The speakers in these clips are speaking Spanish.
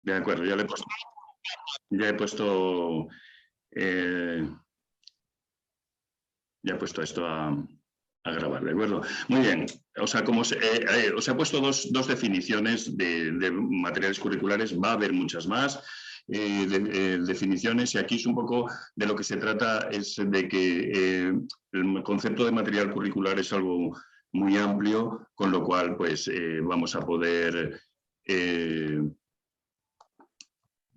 De acuerdo, ya he puesto esto a grabar, ¿de acuerdo? Muy bien, o sea, como os he puesto dos definiciones de materiales curriculares, va a haber muchas más definiciones, y aquí es un poco de lo que se trata, es de que el concepto de material curricular es algo muy amplio, con lo cual pues vamos a poder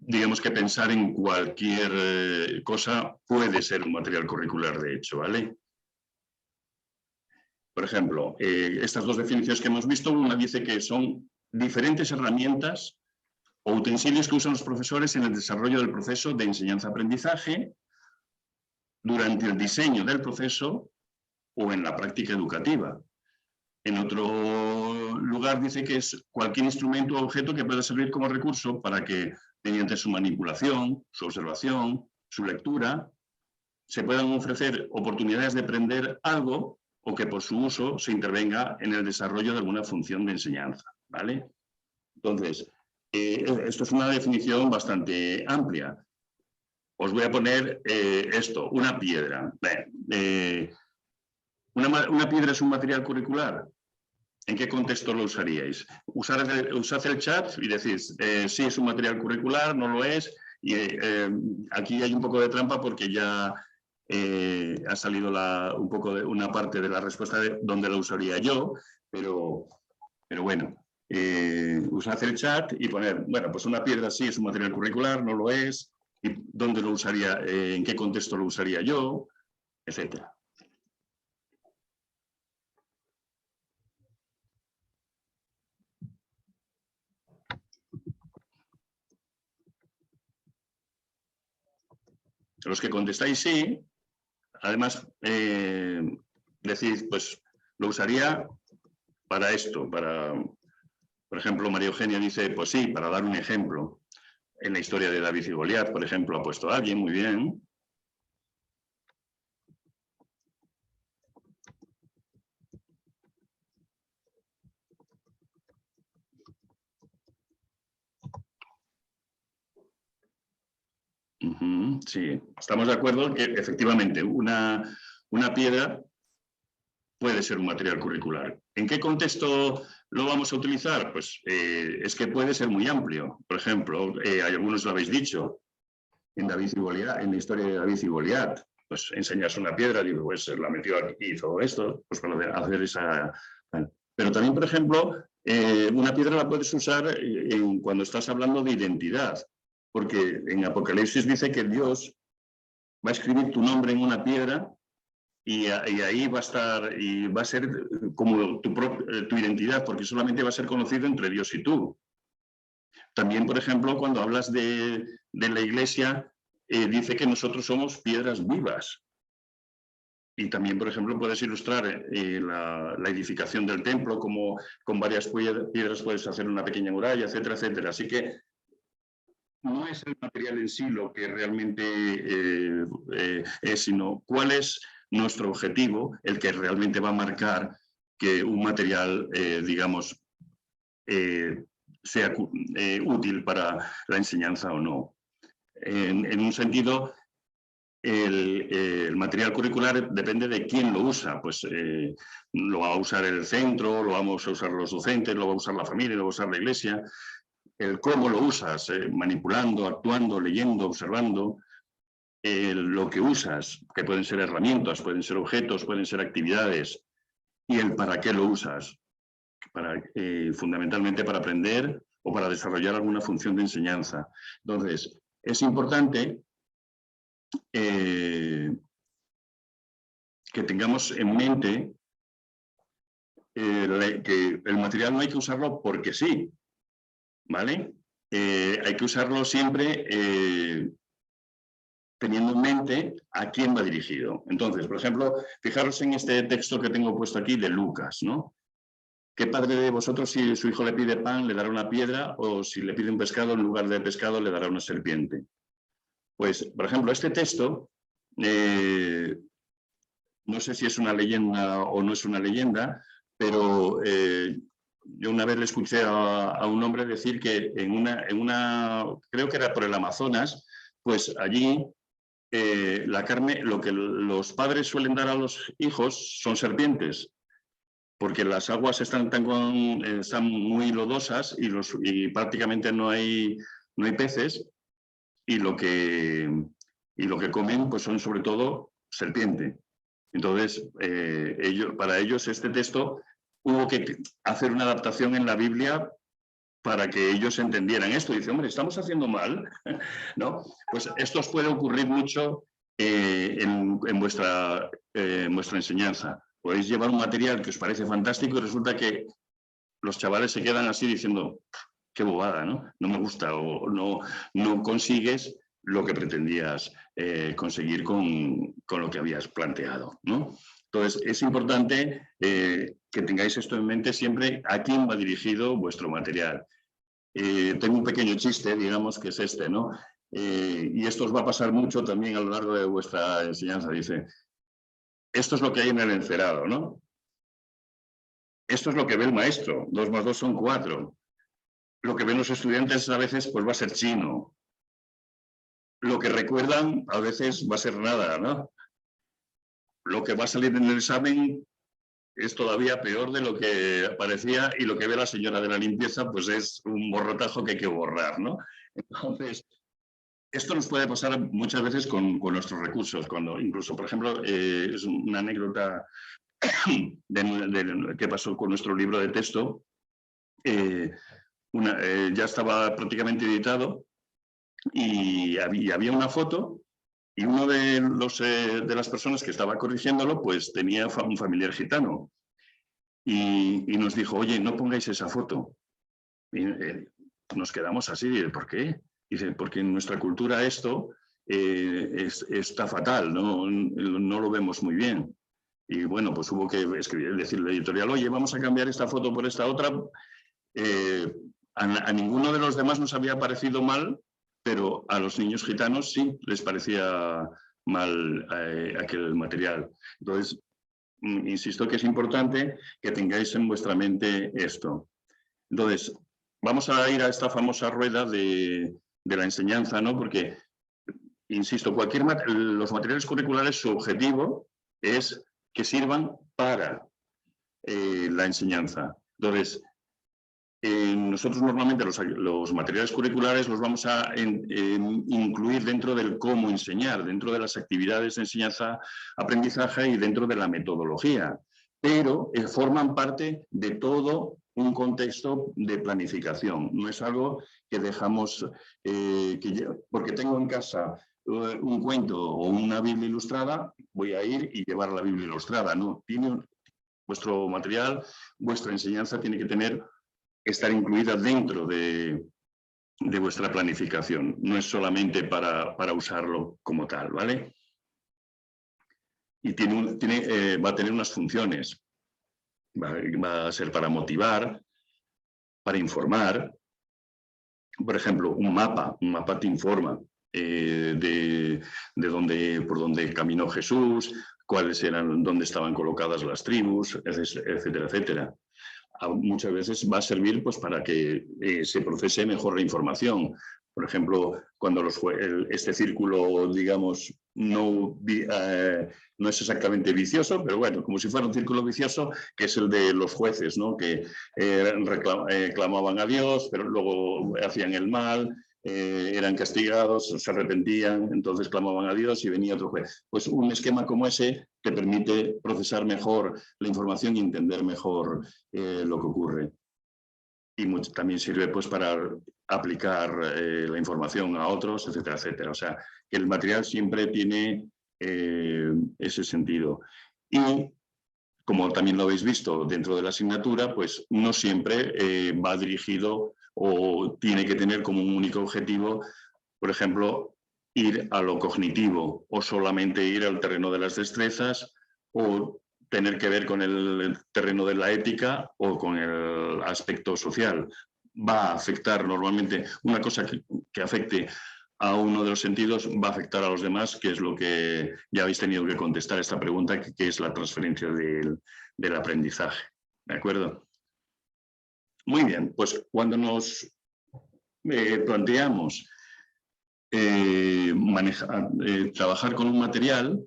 digamos que pensar en cualquier cosa puede ser un material curricular, de hecho, ¿vale? Por ejemplo, estas dos definiciones que hemos visto, una dice que son diferentes herramientas o utensilios que usan los profesores en el desarrollo del proceso de enseñanza-aprendizaje, durante el diseño del proceso o en la práctica educativa. En otro lugar dice que es cualquier instrumento o objeto que pueda servir como recurso para que, mediante su manipulación, su observación, su lectura, se puedan ofrecer oportunidades de aprender algo o que por su uso se intervenga en el desarrollo de alguna función de enseñanza, ¿vale? Entonces, esto es una definición bastante amplia. Os voy a poner esto, una piedra. ¿Una piedra es un material curricular? ¿En qué contexto lo usaríais? Usad el chat y decís, sí es un material curricular, no lo es, y aquí hay un poco de trampa porque ya ha salido un poco de una parte de la respuesta de dónde lo usaría yo, pero bueno, usad el chat y poner, bueno, pues una piedra sí es un material curricular, no lo es, y dónde lo usaría, en qué contexto lo usaría yo, etcétera. Los que contestáis sí, además decís, pues lo usaría para esto, por ejemplo, María Eugenia dice, pues sí, para dar un ejemplo. En la historia de David y Goliat, por ejemplo, ha puesto a alguien, muy bien. Sí, estamos de acuerdo que efectivamente una piedra puede ser un material curricular. ¿En qué contexto lo vamos a utilizar? Pues es que puede ser muy amplio. Por ejemplo, algunos lo habéis dicho, en David y Goliat, en la historia de David y Goliat, pues enseñas una piedra, digo, pues la metió aquí y hizo esto, pues para hacer esa... Pero también, por ejemplo, una piedra la puedes usar cuando estás hablando de identidad, porque en Apocalipsis dice que Dios va a escribir tu nombre en una piedra y ahí va a estar, y va a ser como tu identidad, porque solamente va a ser conocido entre Dios y tú. También, por ejemplo, cuando hablas de la Iglesia, dice que nosotros somos piedras vivas. Y también, por ejemplo, puedes ilustrar la edificación del templo, como con varias piedras puedes hacer una pequeña muralla, etcétera, etcétera. Así que no es el material en sí lo que realmente es, sino cuál es nuestro objetivo, el que realmente va a marcar que un material, digamos, sea útil para la enseñanza o no. En un sentido, el material curricular depende de quién lo usa. Pues lo va a usar el centro, lo vamos a usar los docentes, lo va a usar la familia, lo va a usar la iglesia. El cómo lo usas, manipulando, actuando, leyendo, observando. Lo que usas, que pueden ser herramientas, pueden ser objetos, pueden ser actividades. Y el para qué lo usas. Fundamentalmente para aprender o para desarrollar alguna función de enseñanza. Entonces, es importante que tengamos en mente que el material no hay que usarlo porque sí, ¿vale? Hay que usarlo siempre teniendo en mente a quién va dirigido. Entonces, por ejemplo, fijaros en este texto que tengo puesto aquí de Lucas, ¿no? ¿Qué padre de vosotros, si su hijo le pide pan, le dará una piedra, o si le pide un pescado, en lugar de pescado, le dará una serpiente? Pues, por ejemplo, este texto, no sé si es una leyenda o no es una leyenda, pero yo una vez le escuché a un hombre decir que en una, creo que era por el Amazonas, pues allí la carne, lo que los padres suelen dar a los hijos son serpientes, porque las aguas están muy lodosas y prácticamente no hay peces, y lo que comen pues son sobre todo serpiente. Entonces, para ellos este texto hubo que hacer una adaptación en la Biblia para que ellos entendieran esto. Dice, hombre, estamos haciendo mal, ¿no? Pues esto os puede ocurrir mucho en vuestra enseñanza. Podéis llevar un material que os parece fantástico y resulta que los chavales se quedan así diciendo, qué bobada, ¿no? No me gusta o no consigues lo que pretendías conseguir con lo que habías planteado, ¿no? Entonces, es importante que tengáis esto en mente siempre a quién va dirigido vuestro material. Tengo un pequeño chiste, digamos, que es este, ¿no? Y esto os va a pasar mucho también a lo largo de vuestra enseñanza. Dice, esto es lo que hay en el encerado, ¿no? Esto es lo que ve el maestro, 2 más 2 son 4. Lo que ven los estudiantes a veces pues va a ser chino. Lo que recuerdan a veces va a ser nada, ¿no? Lo que va a salir en el examen es todavía peor de lo que parecía y lo que ve la señora de la limpieza pues es un borrotajo que hay que borrar, ¿no? Entonces, esto nos puede pasar muchas veces con nuestros recursos, cuando incluso, por ejemplo, es una anécdota que pasó con nuestro libro de texto. Ya estaba prácticamente editado y había una foto y uno de las personas que estaba corrigiéndolo pues tenía un familiar gitano y nos dijo, oye, no pongáis esa foto. Y, nos quedamos así, ¿por qué? Dice, porque en nuestra cultura esto está fatal, no lo vemos muy bien. Y bueno, pues hubo que decirle al editorial, oye, vamos a cambiar esta foto por esta otra. A ninguno de los demás nos había parecido mal, pero a los niños gitanos sí les parecía mal aquel material. Entonces, insisto que es importante que tengáis en vuestra mente esto. Entonces, vamos a ir a esta famosa rueda de la enseñanza, ¿no? Porque, insisto, los materiales curriculares, su objetivo es que sirvan para la enseñanza. Entonces, nosotros normalmente los materiales curriculares los vamos a incluir dentro del cómo enseñar, dentro de las actividades de enseñanza-aprendizaje y dentro de la metodología, pero forman parte de todo un contexto de planificación. No es algo que dejamos, porque tengo en casa un cuento o una Biblia ilustrada, voy a ir y llevar la Biblia ilustrada. No, vuestro material, vuestra enseñanza tiene que estar incluida dentro de vuestra planificación. No es solamente para usarlo como tal, ¿vale? Y va a tener unas funciones. Va a ser para motivar, para informar. Por ejemplo, un mapa te informa por dónde caminó Jesús, dónde estaban colocadas las tribus, etcétera, etcétera. Muchas veces va a servir pues, para que se procese mejor la información. Por ejemplo, cuando este círculo, digamos, no es exactamente vicioso, pero bueno, como si fuera un círculo vicioso, que es el de los jueces, ¿no? Que clamaban a Dios, pero luego hacían el mal, eran castigados, se arrepentían, entonces clamaban a Dios y venía otro juez. Pues un esquema como ese te permite procesar mejor la información y entender mejor lo que ocurre. Y también sirve pues, para aplicar la información a otros, etcétera, etcétera. O sea, que el material siempre tiene ese sentido. Y como también lo habéis visto dentro de la asignatura, pues no siempre va dirigido o tiene que tener como un único objetivo, por ejemplo, ir a lo cognitivo o solamente ir al terreno de las destrezas o tener que ver con el terreno de la ética o con el aspecto social. Va a afectar normalmente una cosa que afecte a uno de los sentidos, va a afectar a los demás, que es lo que ya habéis tenido que contestar esta pregunta, que es la transferencia del aprendizaje. ¿De acuerdo? Muy bien, pues cuando nos planteamos trabajar con un material,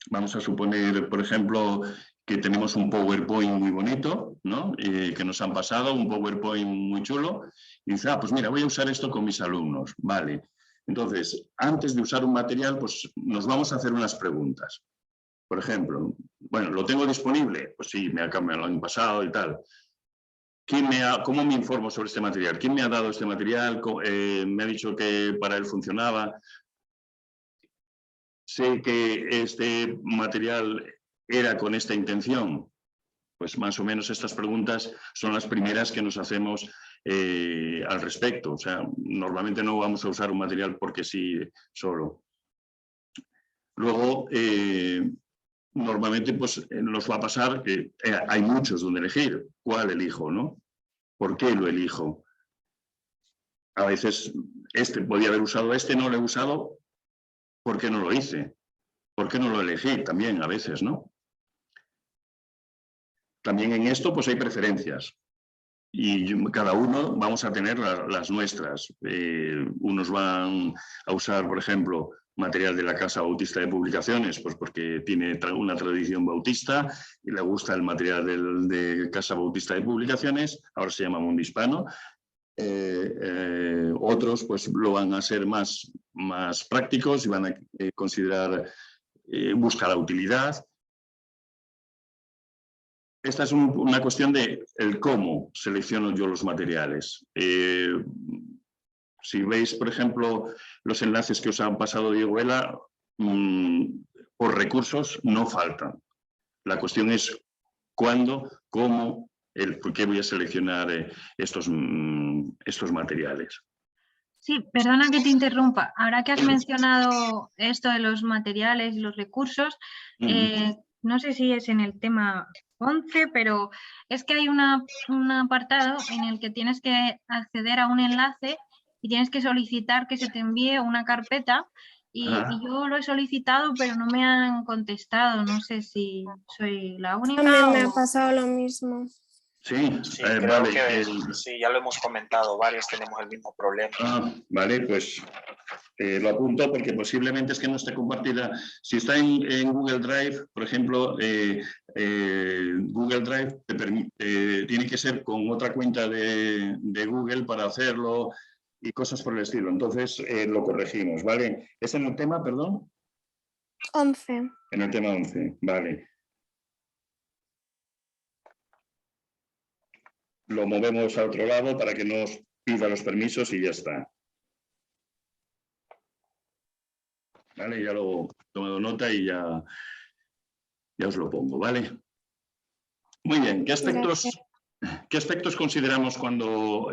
vamos a suponer, por ejemplo, que tenemos un PowerPoint muy bonito, ¿no? Que nos han pasado, un PowerPoint muy chulo, y dice, pues mira, voy a usar esto con mis alumnos, vale. Entonces, antes de usar un material, pues nos vamos a hacer unas preguntas. Por ejemplo, bueno, ¿lo tengo disponible? Pues sí, me lo han pasado y tal. ¿Cómo me informo sobre este material? ¿Quién me ha dado este material? Me ha dicho que para él funcionaba. Sé que este material era con esta intención. Pues más o menos estas preguntas son las primeras que nos hacemos al respecto. O sea, normalmente no vamos a usar un material porque sí solo. Luego, normalmente pues, nos va a pasar que hay muchos donde elegir. ¿Cuál elijo, no? ¿Por qué lo elijo? A veces podía haber usado no lo he usado, ¿por qué no lo hice? ¿Por qué no lo elegí? También a veces, ¿no? También en esto pues hay preferencias. Y cada uno vamos a tener las nuestras. Unos van a usar, por ejemplo, material de la Casa Bautista de Publicaciones, pues porque tiene una tradición bautista y le gusta el material de Casa Bautista de Publicaciones, ahora se llama Mundo Hispano. Otros pues lo van a ser más prácticos y van a considerar, buscar la utilidad. Esta es una cuestión de el cómo selecciono yo los materiales. Si veis, por ejemplo, los enlaces que os han pasado Diego Vela, por recursos no faltan. La cuestión es cuándo, cómo, por qué voy a seleccionar estos materiales. Sí, perdona que te interrumpa. Ahora que has mencionado esto de los materiales y los recursos, no sé si es en el tema 11, pero es que hay un apartado en el que tienes que acceder a un enlace y tienes que solicitar que se te envíe una carpeta y yo lo he solicitado, pero no me han contestado. No sé si soy la única. A mí me ha pasado lo mismo. Sí, creo vale. que sí, ya lo hemos comentado, varios tenemos el mismo problema. Vale, pues lo apunto porque posiblemente es que no esté compartida. Si está en Google Drive, por ejemplo, Google Drive te permite, tiene que ser con otra cuenta de Google para hacerlo y cosas por el estilo. Entonces lo corregimos, ¿vale? ¿Es en el tema, perdón? 11. En el tema 11, vale. Lo movemos a otro lado para que nos pida los permisos y ya está. ¿Vale? Ya lo he tomado nota y ya os lo pongo, ¿vale? Muy bien, ¿qué aspectos consideramos cuando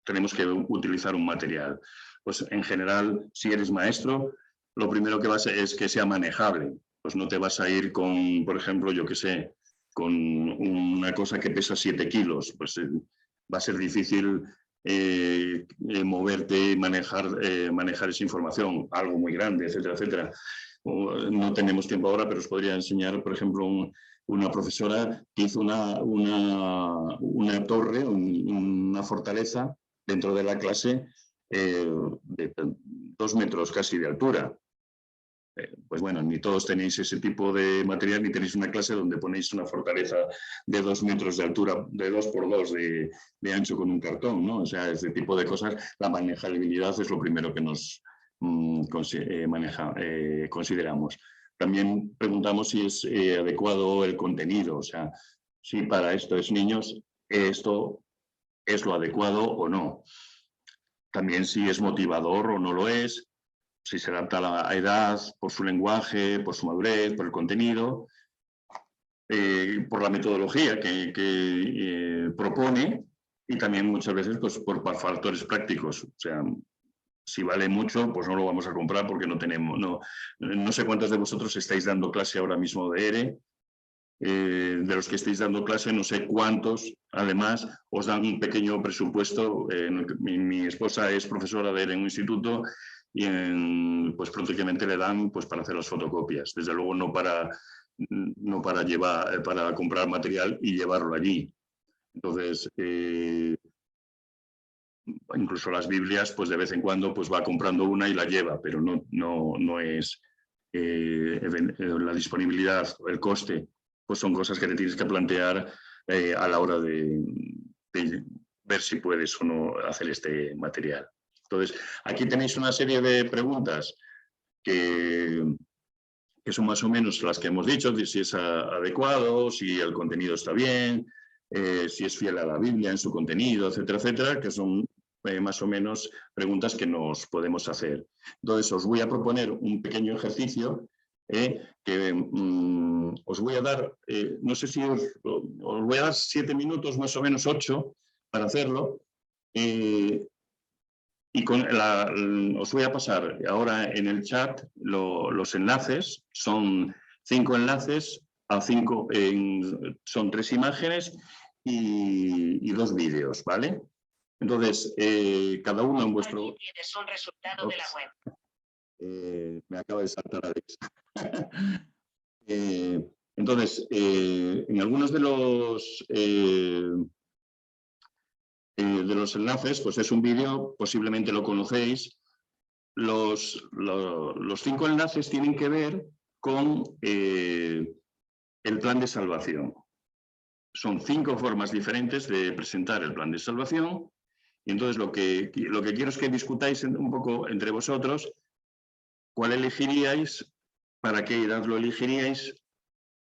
tenemos que utilizar un material? Pues en general, si eres maestro, lo primero que vas es que sea manejable. Pues no te vas a ir con, por ejemplo, yo qué sé, con una cosa que pesa 7 kilos. Pues va a ser difícil moverte y manejar esa información, algo muy grande, etcétera, etcétera. No tenemos tiempo ahora, pero os podría enseñar, por ejemplo, una profesora que hizo una torre, una fortaleza dentro de la clase de 2 metros casi de altura. Pues bueno, ni todos tenéis ese tipo de material, ni tenéis una clase donde ponéis una fortaleza de 2 metros de altura, de 2 por 2 de ancho con un cartón, ¿no? O sea, ese tipo de cosas, la manejabilidad es lo primero que nos consideramos. También preguntamos si es adecuado el contenido, o sea, si para estos niños esto es lo adecuado o no. También si es motivador o no lo es, si se adapta a la edad, por su lenguaje, por su madurez, por el contenido, por la metodología que propone y también muchas veces pues, por factores prácticos. O sea, si vale mucho, pues no lo vamos a comprar porque no tenemos. No sé cuántos de vosotros estáis dando clase ahora mismo de ERE. De los que estáis dando clase, no sé cuántos, además, os dan un pequeño presupuesto. Mi esposa es profesora de ERE en un instituto y pues prácticamente le dan pues, para hacer las fotocopias. Desde luego no para comprar material y llevarlo allí. Entonces, incluso las Biblias, pues de vez en cuando pues va comprando una y la lleva, pero no es la disponibilidad, el coste, pues son cosas que te tienes que plantear a la hora de ver si puedes o no hacer este material. Entonces, aquí tenéis una serie de preguntas que son más o menos las que hemos dicho, de si es adecuado, si el contenido está bien, si es fiel a la Biblia en su contenido, etcétera, etcétera, que son más o menos preguntas que nos podemos hacer. Entonces, os voy a proponer un pequeño ejercicio que os voy a dar, no sé si os voy a dar 7 minutos, más o menos 8, para hacerlo. Y os voy a pasar ahora en el chat los enlaces. Son 5 enlaces, son 3 imágenes y 2 vídeos, ¿vale? Entonces, cada uno en vuestro... Aquí tienes un resultado de la web. Me acaba de saltar Alex. Entonces, en algunos de los enlaces, pues es un vídeo, posiblemente lo conocéis. Los 5 enlaces tienen que ver con el plan de salvación. Son 5 formas diferentes de presentar el plan de salvación. Y entonces lo que quiero es que discutáis un poco entre vosotros cuál elegiríais, para qué edad lo elegiríais,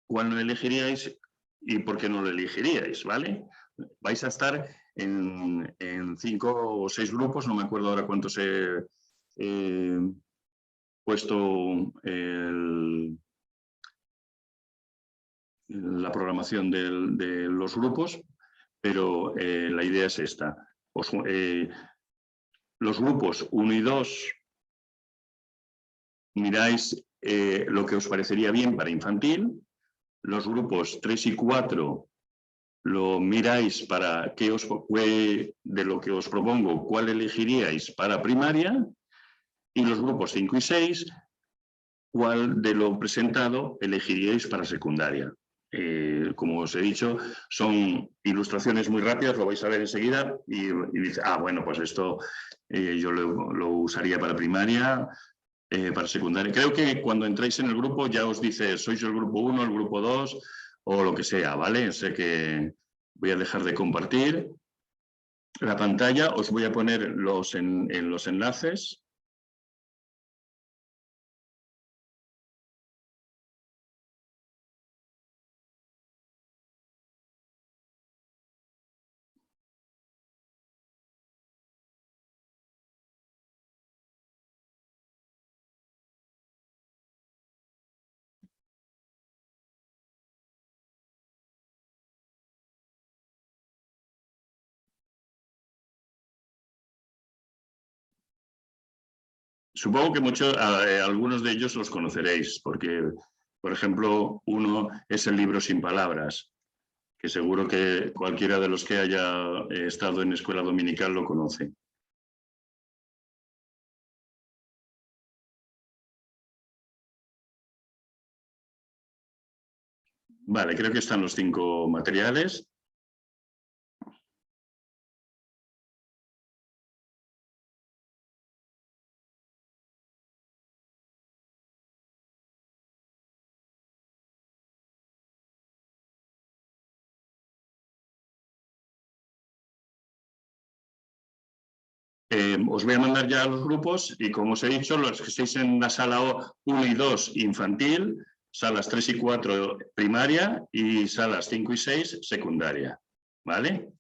cuál no elegiríais y por qué no lo elegiríais, ¿vale? Vais a estar en 5 o 6 grupos, no me acuerdo ahora cuántos he puesto la programación de los grupos, pero la idea es esta. Los grupos 1 y 2 miráis lo que os parecería bien para infantil. Los grupos 3 y 4 lo miráis para de lo que os propongo, cuál elegiríais para primaria. Y los grupos 5 y 6, cuál de lo presentado elegiríais para secundaria. Como os he dicho, son ilustraciones muy rápidas, lo vais a ver enseguida y dice, bueno, pues esto yo lo usaría para primaria, para secundaria. Creo que cuando entráis en el grupo ya os dice, sois el grupo 1, el grupo 2 o lo que sea, ¿vale? Sé que voy a dejar de compartir la pantalla, os voy a poner en los enlaces. Supongo que algunos de ellos los conoceréis, porque, por ejemplo, uno es el libro Sin Palabras, que seguro que cualquiera de los que haya estado en escuela dominical lo conoce. Vale, creo que están los 5 materiales. Os voy a mandar ya a los grupos y, como os he dicho, los que estéis en la sala 1 y 2 infantil, salas 3 y 4 primaria y salas 5 y 6 secundaria. ¿Vale?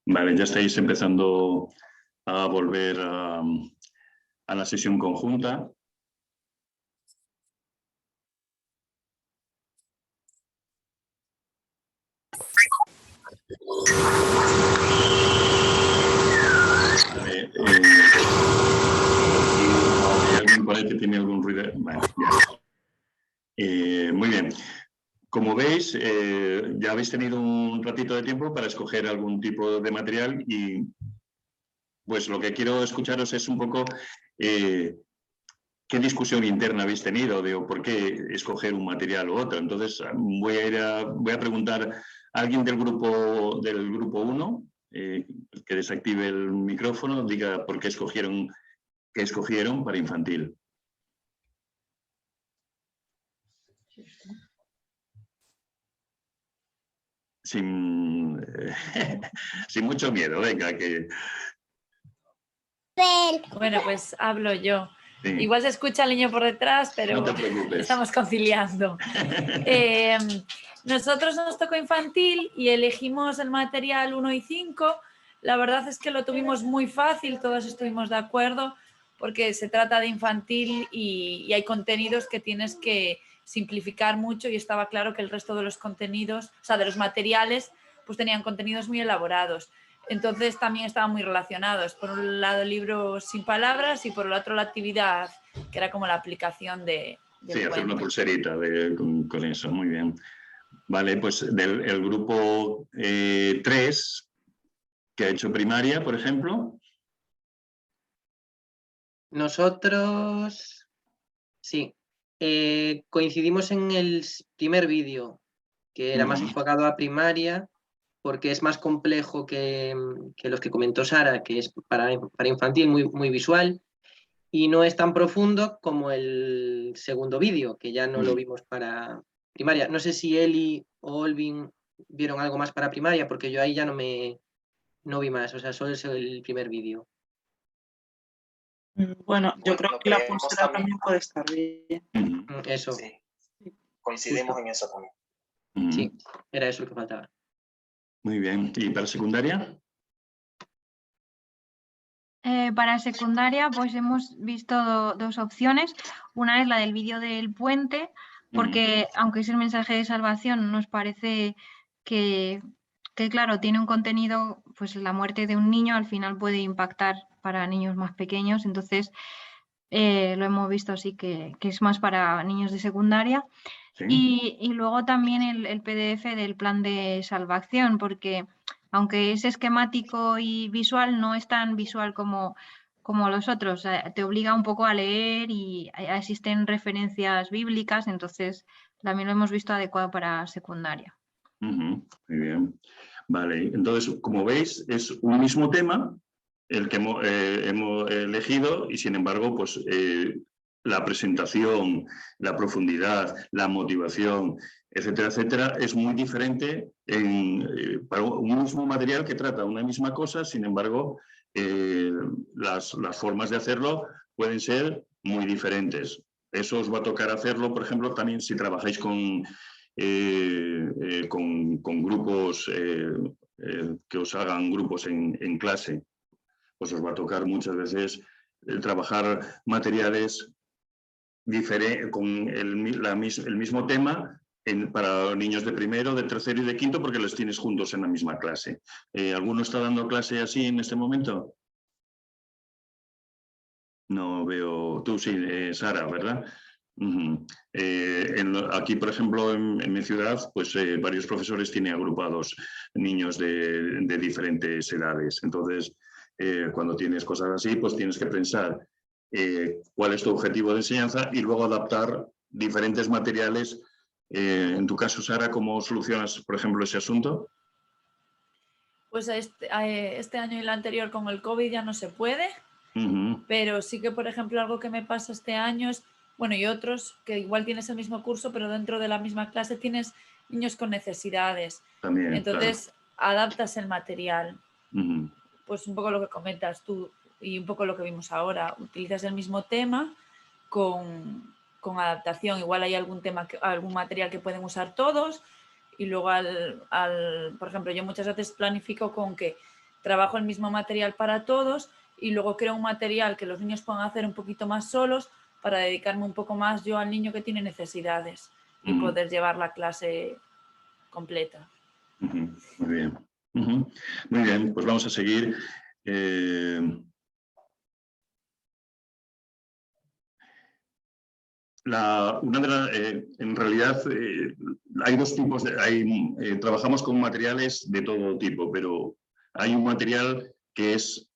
Vale, ya estáis empezando a volver a la sesión conjunta. Vale, ¿hay alguien por ahí que tiene algún ruido? Vale, ya. Muy bien. Como veis, ya habéis tenido un ratito de tiempo para escoger algún tipo de material y pues lo que quiero escucharos es un poco qué discusión interna habéis tenido de por qué escoger un material u otro. Entonces voy a preguntar a alguien del grupo 1 que desactive el micrófono, diga por qué escogieron para infantil. Sin sin mucho miedo, venga, que... Bueno, pues hablo yo. Sí. Igual se escucha el niño por detrás, pero No te preocupes. estamos conciliando. Nosotros nos tocó infantil y elegimos el material 1 y 5. La verdad es que lo tuvimos muy fácil, todos estuvimos de acuerdo, porque se trata de infantil y hay contenidos que tienes que simplificar mucho y estaba claro que el resto de los contenidos, o sea, de los materiales, pues tenían contenidos muy elaborados. Entonces también estaban muy relacionados. Por un lado, el libro sin palabras y por el otro, la actividad, que era como la aplicación de... Sí, hacer una pulserita con eso, muy bien. Vale, pues el grupo 3, que ha hecho primaria, por ejemplo. Nosotros, sí, coincidimos en el primer vídeo, que era más enfocado a primaria, porque es más complejo que los que comentó Sara, que es para infantil, muy visual, y no es tan profundo como el segundo vídeo, que ya no lo vimos para primaria. No sé si Eli o Olvin vieron algo más para primaria, porque yo ahí ya no vi más, o sea, solo es el primer vídeo. Bueno, yo Bueno, creo lo que la creemos pulsera también. también puede estar bien. Eso, Sí, coincidimos Justo. en eso también. sí, era eso lo que faltaba. Muy bien. ¿Y para secundaria? Para secundaria, pues hemos visto dos opciones. Una es la del vídeo del puente, porque aunque es el mensaje de salvación, nos parece que claro, tiene un contenido, pues la muerte de un niño al final puede impactar para niños más pequeños, entonces lo hemos visto así que es más para niños de secundaria. Sí. Y luego también el PDF del plan de salvación, porque aunque es esquemático y visual, no es tan visual como los otros. Te obliga un poco a leer y existen referencias bíblicas, entonces también lo hemos visto adecuado para secundaria. Muy bien. Vale, entonces, como veis, es un mismo tema el que hemos elegido y, sin embargo, pues la presentación, la profundidad, la motivación, etcétera, etcétera, es muy diferente para un mismo material que trata una misma cosa, sin embargo, las formas de hacerlo pueden ser muy diferentes. Eso os va a tocar hacerlo, por ejemplo, también si trabajáis con grupos, que os hagan grupos en clase, pues os va a tocar muchas veces trabajar materiales con el mismo tema para niños de primero, de tercero y de quinto, porque los tienes juntos en la misma clase. ¿Alguno está dando clase así en este momento? No veo. Tú sí, Sara, ¿verdad? Aquí, por ejemplo, en mi ciudad, pues varios profesores tienen agrupados niños de diferentes edades. Entonces, cuando tienes cosas así, pues tienes que pensar cuál es tu objetivo de enseñanza y luego adaptar diferentes materiales. En tu caso, Sara, ¿cómo solucionas, por ejemplo, ese asunto? Pues este año y el anterior con el COVID ya no se puede, pero sí que, por ejemplo, algo que me pasa este año es, bueno, y otros, que igual tienes el mismo curso, pero dentro de la misma clase tienes niños con necesidades. También, entonces, adaptas el material. Pues un poco lo que comentas tú y un poco lo que vimos ahora. Utilizas el mismo tema con adaptación. Igual hay algún material que pueden usar todos y luego, por ejemplo, yo muchas veces planifico con que trabajo el mismo material para todos y luego creo un material que los niños puedan hacer un poquito más solos para dedicarme un poco más yo al niño que tiene necesidades y poder llevar la clase completa. Muy bien. Muy bien, pues vamos a seguir. En realidad hay dos tipos trabajamos con materiales de todo tipo, pero hay un material que es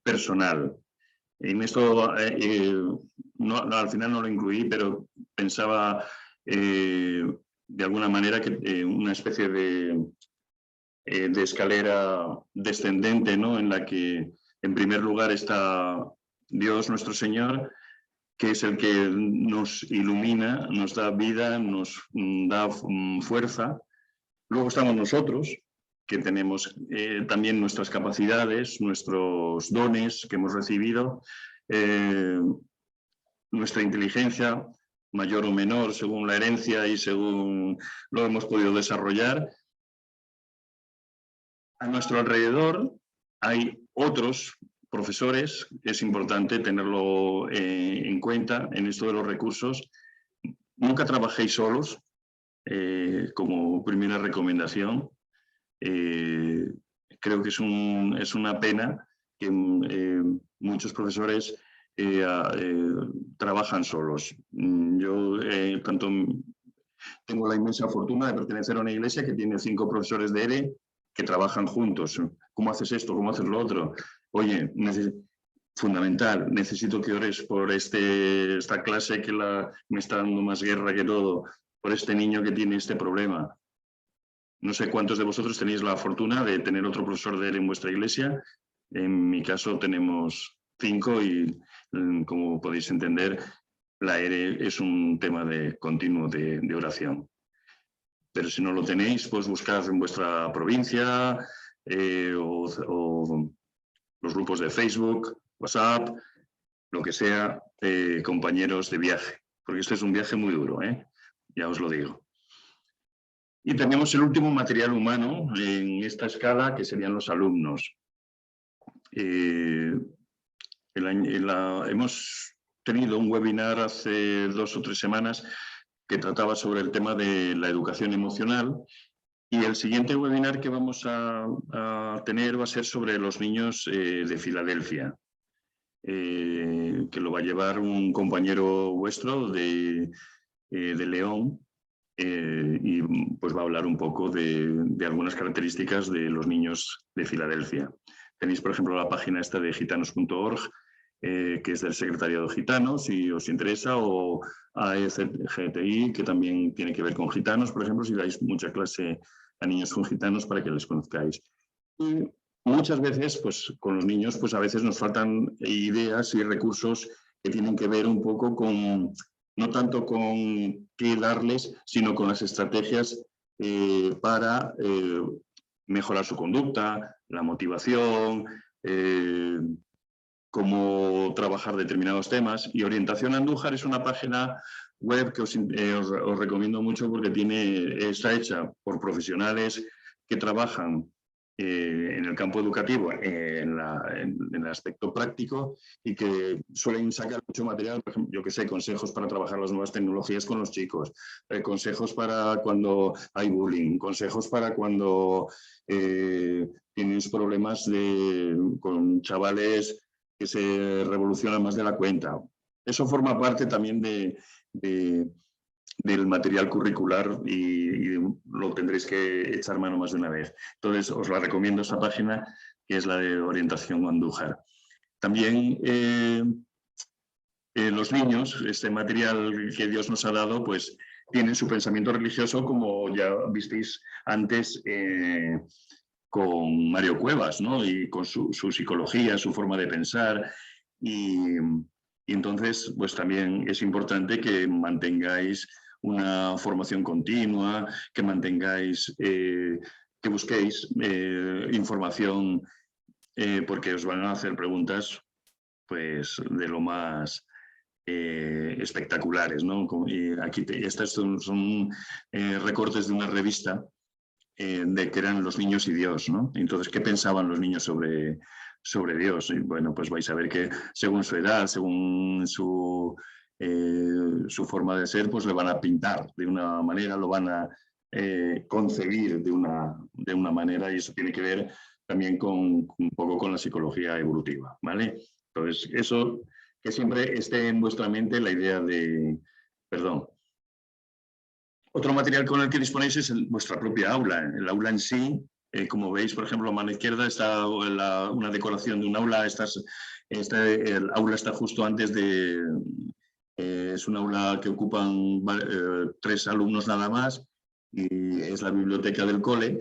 personal. En esto al final no lo incluí, pero pensaba de alguna manera que una especie de escalera descendente, ¿no? En la que en primer lugar está Dios nuestro Señor, que es el que nos ilumina, nos da vida, nos da fuerza. Luego estamos nosotros, que tenemos también nuestras capacidades, nuestros dones que hemos recibido, nuestra inteligencia, mayor o menor según la herencia y según lo hemos podido desarrollar. A nuestro alrededor hay otros profesores, es importante tenerlo en cuenta en esto de los recursos. Nunca trabajéis solos, como primera recomendación. Creo que es una pena que muchos profesores trabajan solos. Yo tengo la inmensa fortuna de pertenecer a una iglesia que tiene 5 profesores de ERE que trabajan juntos. ¿Cómo haces esto? ¿Cómo haces lo otro? Oye, fundamental, necesito que ores por esta clase que me está dando más guerra que todo, por este niño que tiene este problema. No sé cuántos de vosotros tenéis la fortuna de tener otro profesor de ERE en vuestra iglesia. En mi caso tenemos 5 y, como podéis entender, la ERE es un tema continuo de oración. Pero si no lo tenéis, pues buscad en vuestra provincia o los grupos de Facebook, WhatsApp, lo que sea, compañeros de viaje. Porque este es un viaje muy duro, ya os lo digo. Y tenemos el último material humano en esta escala, que serían los alumnos. Hemos tenido un webinar hace 2 o 3 semanas que trataba sobre el tema de la educación emocional, y el siguiente webinar que vamos a tener va a ser sobre los niños de Filadelfia, que lo va a llevar un compañero vuestro de León, y pues va a hablar un poco de algunas características de los niños de Filadelfia. Tenéis, por ejemplo, la página esta de gitanos.org, que es del Secretariado Gitano, si os interesa, o AEGTI, que también tiene que ver con gitanos, por ejemplo, si dais mucha clase a niños con gitanos para que les conozcáis. Y muchas veces, pues con los niños, pues a veces nos faltan ideas y recursos que tienen que ver un poco con, no tanto con qué darles, sino con las estrategias para mejorar su conducta, la motivación, cómo trabajar determinados temas. Y Orientación Andújar es una página web que os recomiendo mucho porque está hecha por profesionales que trabajan en el campo educativo, en el aspecto práctico, y que suelen sacar mucho material, por ejemplo, yo que sé, consejos para trabajar las nuevas tecnologías con los chicos, consejos para cuando hay bullying, consejos para cuando tienes problemas con chavales que se revolucionan más de la cuenta. Eso forma parte también del material curricular y lo tendréis que echar mano más de una vez. Entonces, os la recomiendo esa página, que es la de Orientación Andújar. También los niños, este material que Dios nos ha dado, pues tienen su pensamiento religioso, como ya visteis antes con Mario Cuevas, ¿no? Y con su psicología, su forma de pensar. Y entonces, pues también es importante que mantengáis una formación continua, que mantengáis, que busquéis información, porque os van a hacer preguntas pues de lo más espectaculares, ¿no? Y aquí estas son recortes de una revista de que eran los niños y Dios, ¿no? Entonces, ¿qué pensaban los niños sobre Dios? Y bueno, pues vais a ver que según su edad, según su forma de ser, pues le van a pintar de una manera, lo van a concebir de una manera, y eso tiene que ver también un poco con la psicología evolutiva, ¿vale? Entonces, eso, que siempre esté en vuestra mente la idea de, perdón. Otro material con el que disponéis es vuestra propia aula. El aula en sí, como veis, por ejemplo, a mano izquierda está una decoración de un aula. El aula está justo antes de... es un aula que ocupan 3 alumnos nada más, y es la biblioteca del cole.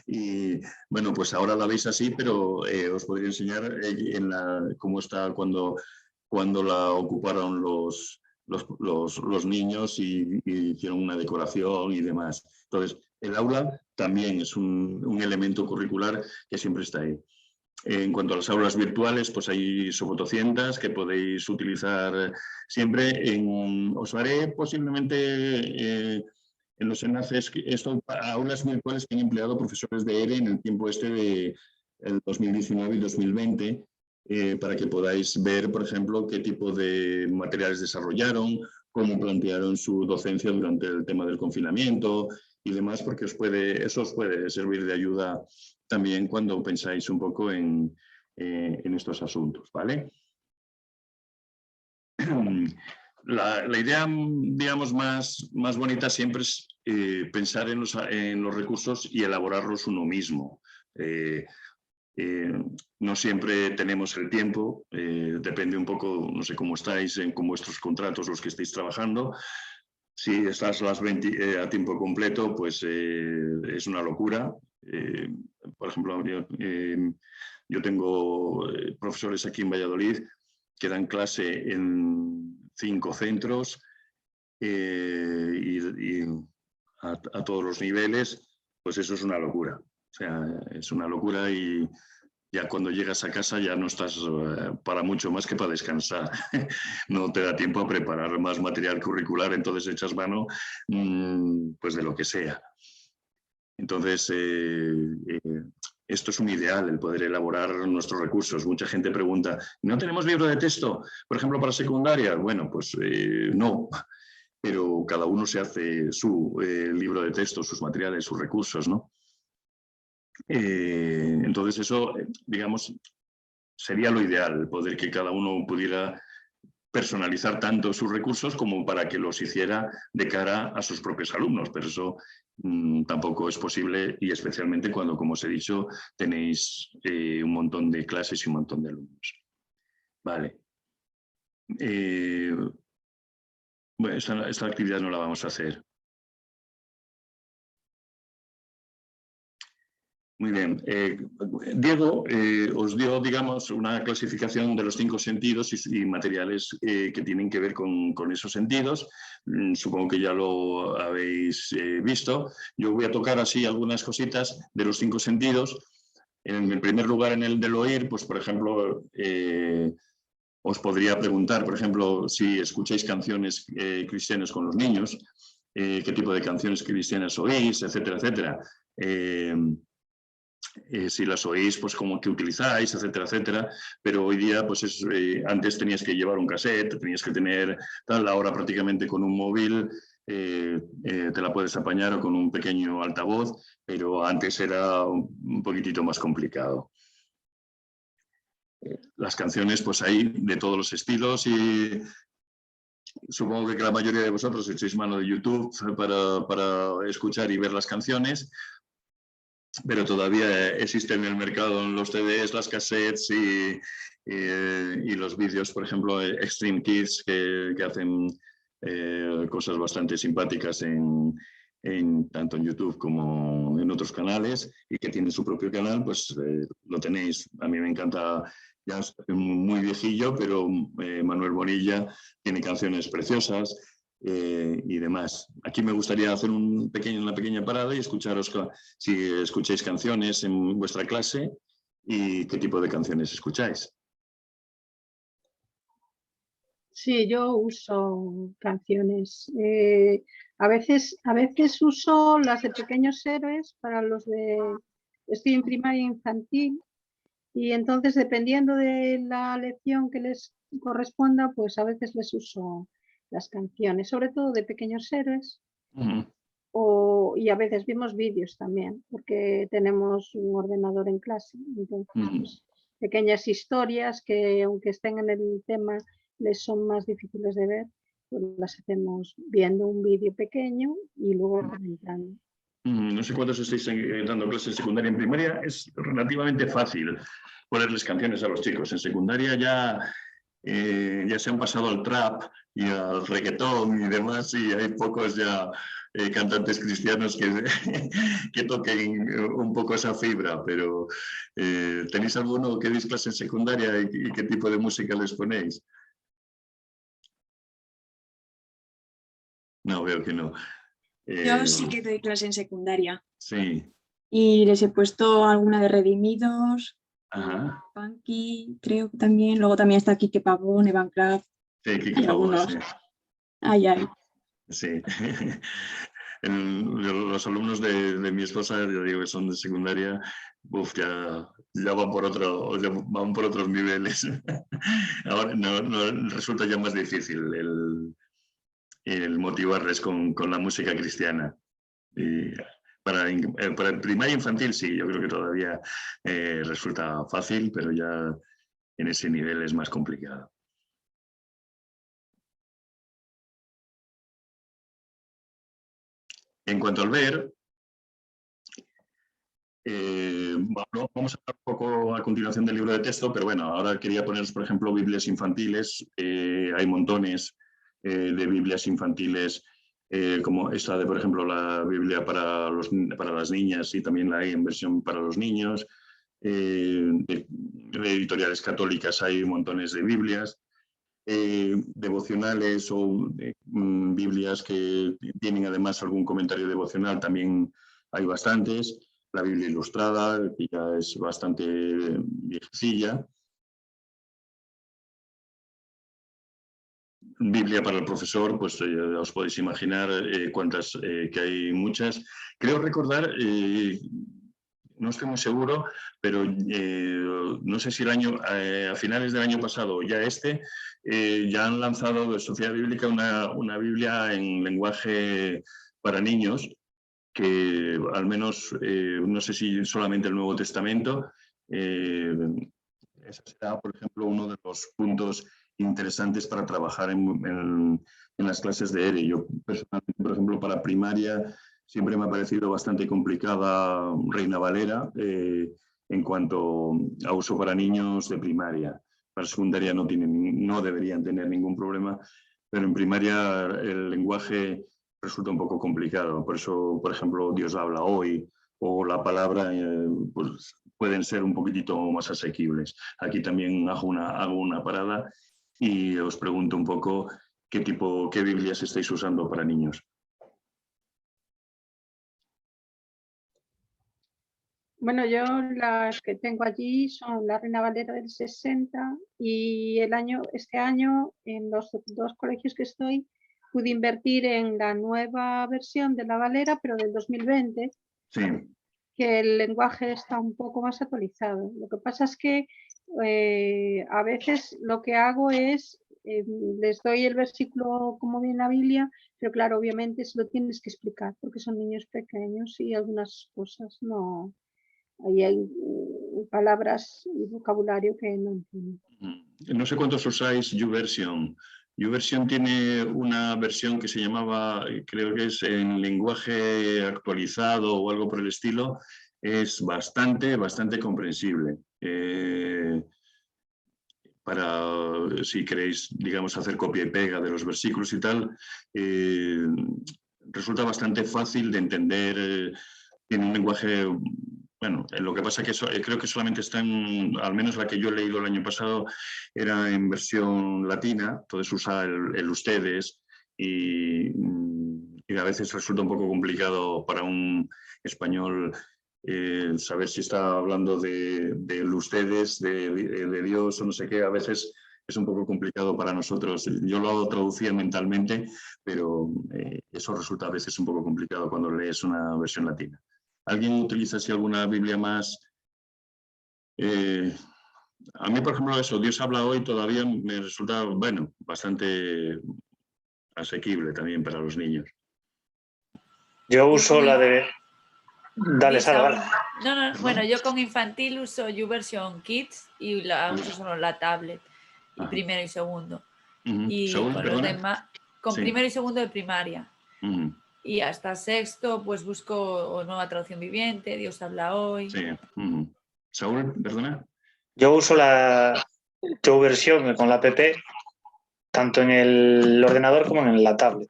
Y bueno, pues ahora la veis así, pero os podría enseñar cómo está cuando la ocuparon los los niños y hicieron una decoración y demás. Entonces, el aula también es un elemento curricular que siempre está ahí. En cuanto a las aulas virtuales, pues hay sofotocientas que podéis utilizar siempre. Os haré posiblemente en los enlaces aulas virtuales que han empleado profesores de ERE en el tiempo de el 2019 y 2020, para que podáis ver, por ejemplo, qué tipo de materiales desarrollaron, cómo plantearon su docencia durante el tema del confinamiento y demás, porque eso os puede servir de ayuda también cuando pensáis un poco en estos asuntos, ¿vale? La idea, digamos, más bonita siempre es pensar en los recursos y elaborarlos uno mismo. No siempre tenemos el tiempo, depende un poco, no sé cómo estáis con vuestros contratos, los que estáis trabajando. Si estás a tiempo completo, pues es una locura. Por ejemplo, yo tengo profesores aquí en Valladolid que dan clase en 5 centros y a todos los niveles, pues eso es una locura. O sea, es una locura y ya cuando llegas a casa ya no estás para mucho más que para descansar. No te da tiempo a preparar más material curricular, entonces echas mano pues de lo que sea. Entonces, esto es un ideal, el poder elaborar nuestros recursos. Mucha gente pregunta, ¿no tenemos libro de texto, por ejemplo, para secundaria? Bueno, pues no, pero cada uno se hace su libro de texto, sus materiales, sus recursos, ¿no? Entonces eso, digamos, sería lo ideal, poder que cada uno pudiera personalizar tanto sus recursos como para que los hiciera de cara a sus propios alumnos, pero eso tampoco es posible y especialmente cuando, como os he dicho, tenéis un montón de clases y un montón de alumnos. Vale. Bueno, esta actividad no la vamos a hacer. Muy bien. Diego os dio, digamos, una clasificación de los 5 sentidos y materiales que tienen que ver con esos sentidos. Supongo que ya lo habéis visto. Yo voy a tocar así algunas cositas de los 5 sentidos. En el primer lugar, en el del oír, pues, por ejemplo, os podría preguntar, por ejemplo, si escucháis canciones cristianas con los niños, qué tipo de canciones cristianas oís, etcétera, etcétera. Si las oís, pues cómo que utilizáis, etcétera, etcétera. Pero hoy día, pues antes tenías que llevar un cassette, tenías que tener tal, ahora prácticamente con un móvil te la puedes apañar o con un pequeño altavoz, pero antes era un poquitito más complicado. Las canciones, pues hay de todos los estilos y supongo que la mayoría de vosotros echéis mano de YouTube para escuchar y ver las canciones. Pero todavía existen en el mercado los CDs, las cassettes y los vídeos, por ejemplo, Extreme Kids, que hacen cosas bastante simpáticas tanto en YouTube como en otros canales y que tienen su propio canal, pues lo tenéis. A mí me encanta, ya es muy viejillo, pero Manuel Bonilla tiene canciones preciosas. Y demás. Aquí me gustaría hacer una pequeña parada y escucharos si escucháis canciones en vuestra clase y qué tipo de canciones escucháis. Sí, yo uso canciones. A veces uso las de Pequeños Héroes para los de... Estoy en primaria infantil y entonces dependiendo de la lección que les corresponda, pues a veces les uso las canciones, sobre todo de Pequeños Héroes. Y a veces vimos vídeos también, porque tenemos un ordenador en clase. Entonces, pues, pequeñas historias que aunque estén en el tema les son más difíciles de ver, pues las hacemos viendo un vídeo pequeño y luego comentando. No sé cuántos estáis dando clases en secundaria. En primaria es relativamente fácil ponerles canciones a los chicos. En secundaria ya se han pasado al trap y al reggaetón y demás, y hay pocos ya cantantes cristianos que toquen un poco esa fibra, pero ¿tenéis alguno que deis clase en secundaria y qué tipo de música les ponéis? No, veo que no. Yo sí que doy clase en secundaria. Sí. Y les he puesto alguna de Redimidos, Ajá. Punky, creo que también. Luego también está Quique Pavón, Evan Kraft. Sí, Quique Hay Pavón, algunos. sí. Ay, ay. Sí. Los alumnos de mi esposa, ya digo que son de secundaria, ya van por otros niveles. Ahora resulta ya más difícil el motivarles con la música cristiana. Y para el primaria infantil sí, yo creo que todavía resulta fácil, pero ya en ese nivel es más complicado. En cuanto al ver, vamos a hablar un poco a continuación del libro de texto, pero bueno, ahora quería poneros, por ejemplo, Biblias infantiles. Hay montones de Biblias infantiles, como esta de, por ejemplo, la Biblia para las niñas, y también la hay en versión para los niños. De editoriales católicas hay montones de Biblias. Devocionales o Biblias que tienen además algún comentario devocional, también hay bastantes. La Biblia ilustrada, que ya es bastante viejecilla. Biblia para el profesor, pues os podéis imaginar cuántas, que hay muchas. Creo recordar, no estoy muy seguro, pero no sé si a finales del año pasado o ya ya han lanzado de Sociedad Bíblica una Biblia en lenguaje para niños, que al menos, no sé si solamente el Nuevo Testamento, ese será, por ejemplo, uno de los puntos interesantes para trabajar en las clases de ERE. Yo personalmente, por ejemplo, para primaria siempre me ha parecido bastante complicada Reina Valera en cuanto a uso para niños de primaria. Para secundaria no deberían tener ningún problema, pero en primaria el lenguaje resulta un poco complicado. Por eso, por ejemplo, Dios habla hoy o la palabra pues pueden ser un poquitito más asequibles. Aquí también hago una parada y os pregunto un poco qué Biblias estáis usando para niños. Bueno, yo las que tengo allí son la Reina Valera del 60 y este año en los dos colegios que estoy pude invertir en la nueva versión de la Valera, pero del 2020. Sí. Que el lenguaje está un poco más actualizado. Lo que pasa es que a veces lo que hago es, les doy el versículo como viene la Biblia, pero claro, obviamente se lo tienes que explicar porque son niños pequeños y algunas cosas no... Ahí hay palabras y vocabulario que no entiendo. No sé cuántos usáis YouVersion. YouVersion tiene una versión que se llamaba, creo que es en lenguaje actualizado o algo por el estilo. Es bastante comprensible. Para, si queréis, digamos, hacer copia y pega de los versículos y tal, resulta bastante fácil de entender. Tiene un lenguaje... Bueno, lo que pasa es que creo que solamente está al menos la que yo he leído el año pasado, era en versión latina, entonces usa el ustedes y a veces resulta un poco complicado para un español saber si está hablando del ustedes, de Dios o no sé qué. A veces es un poco complicado para nosotros. Yo lo traducía mentalmente, pero eso resulta a veces un poco complicado cuando lees una versión latina. ¿Alguien utiliza así alguna Biblia más? A mí, por ejemplo, eso, Dios habla hoy, todavía me resulta, bueno, bastante asequible también para los niños. Yo uso la de... Dale, Sara. No, bueno, yo con infantil uso YouVersion Kids y la uso solo la tablet, y primero y segundo. Y con los demás, con primero y segundo de primaria. Y hasta sexto, pues busco Nueva Traducción Viviente, Dios habla hoy. Sí. Saúl, perdona. Yo uso la YouVersion con la app, tanto en el ordenador como en la tablet.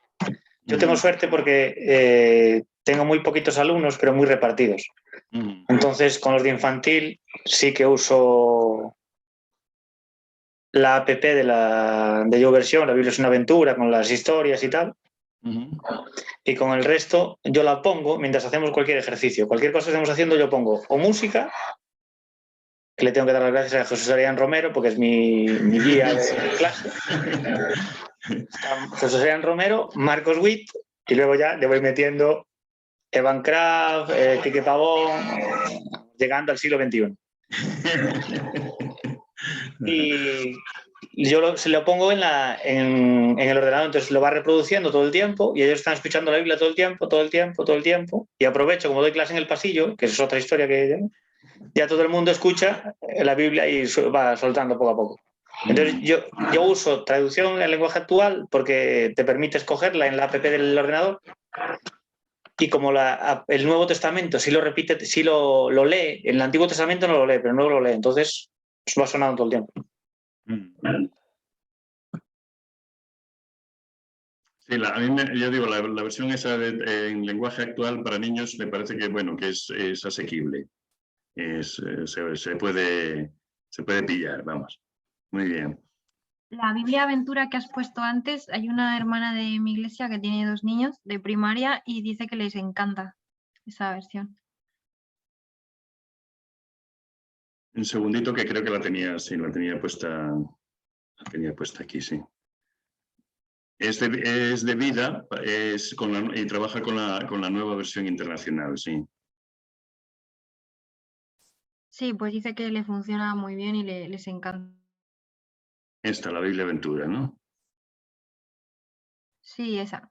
Yo tengo suerte porque tengo muy poquitos alumnos, pero muy repartidos. Entonces, con los de infantil sí que uso la app de YouVersion, la Biblia es una aventura, con las historias y tal. Y con el resto yo la pongo mientras hacemos cualquier ejercicio. Cualquier cosa que estemos haciendo yo pongo o música, que le tengo que dar las gracias a José Adrián Romero porque es mi guía de clase. José Adrián Romero, Marcos Witt, y luego ya le voy metiendo Evan Kraft, Quique Pavón, llegando al siglo XXI. Y yo se lo pongo en el ordenador, entonces lo va reproduciendo todo el tiempo y ellos están escuchando la Biblia todo el tiempo, y aprovecho, como doy clase en el pasillo, que es otra historia que ya todo el mundo escucha la Biblia y va soltando poco a poco. Entonces yo uso traducción en lenguaje actual porque te permite escogerla en la app del ordenador, y como el Nuevo Testamento sí lo repite, sí lo lee, en el Antiguo Testamento no lo lee, pero no lo lee, entonces va sonando todo el tiempo. Sí, a mí yo digo, la versión esa en lenguaje actual para niños me parece que, bueno, que es asequible. Se puede pillar, vamos. Muy bien. La Biblia Aventura que has puesto antes, hay una hermana de mi iglesia que tiene 2 niños de primaria y dice que les encanta esa versión. Un segundito que creo que la tenía puesta aquí, sí. Es de vida, y trabaja con la nueva versión internacional, sí. Sí, pues dice que le funciona muy bien y les encanta. Esta, la Biblia Aventura, ¿no? Sí, esa.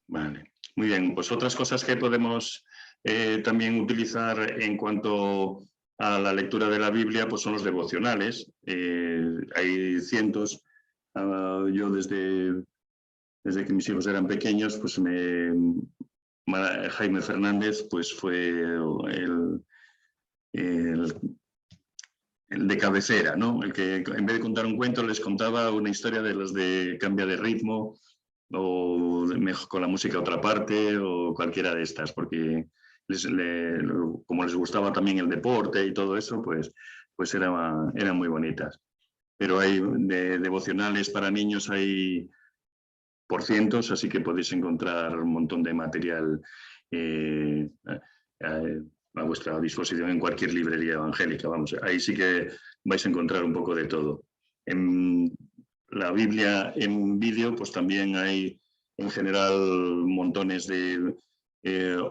Vale, muy bien. Pues otras cosas que podemos también utilizar en cuanto a la lectura de la Biblia, pues son los devocionales. Hay cientos. Yo desde que mis hijos eran pequeños, pues Jaime Fernández pues fue el de cabecera, ¿no? El que en vez de contar un cuento les contaba una historia de los de cambia de ritmo o con la música a otra parte o cualquiera de estas, porque como les gustaba también el deporte y todo eso, pues eran muy bonitas. Pero hay devocionales para niños, hay por cientos, así que podéis encontrar un montón de material a vuestra disposición en cualquier librería evangélica. Vamos, ahí sí que vais a encontrar un poco de todo. En la Biblia en vídeo, pues también hay en general montones de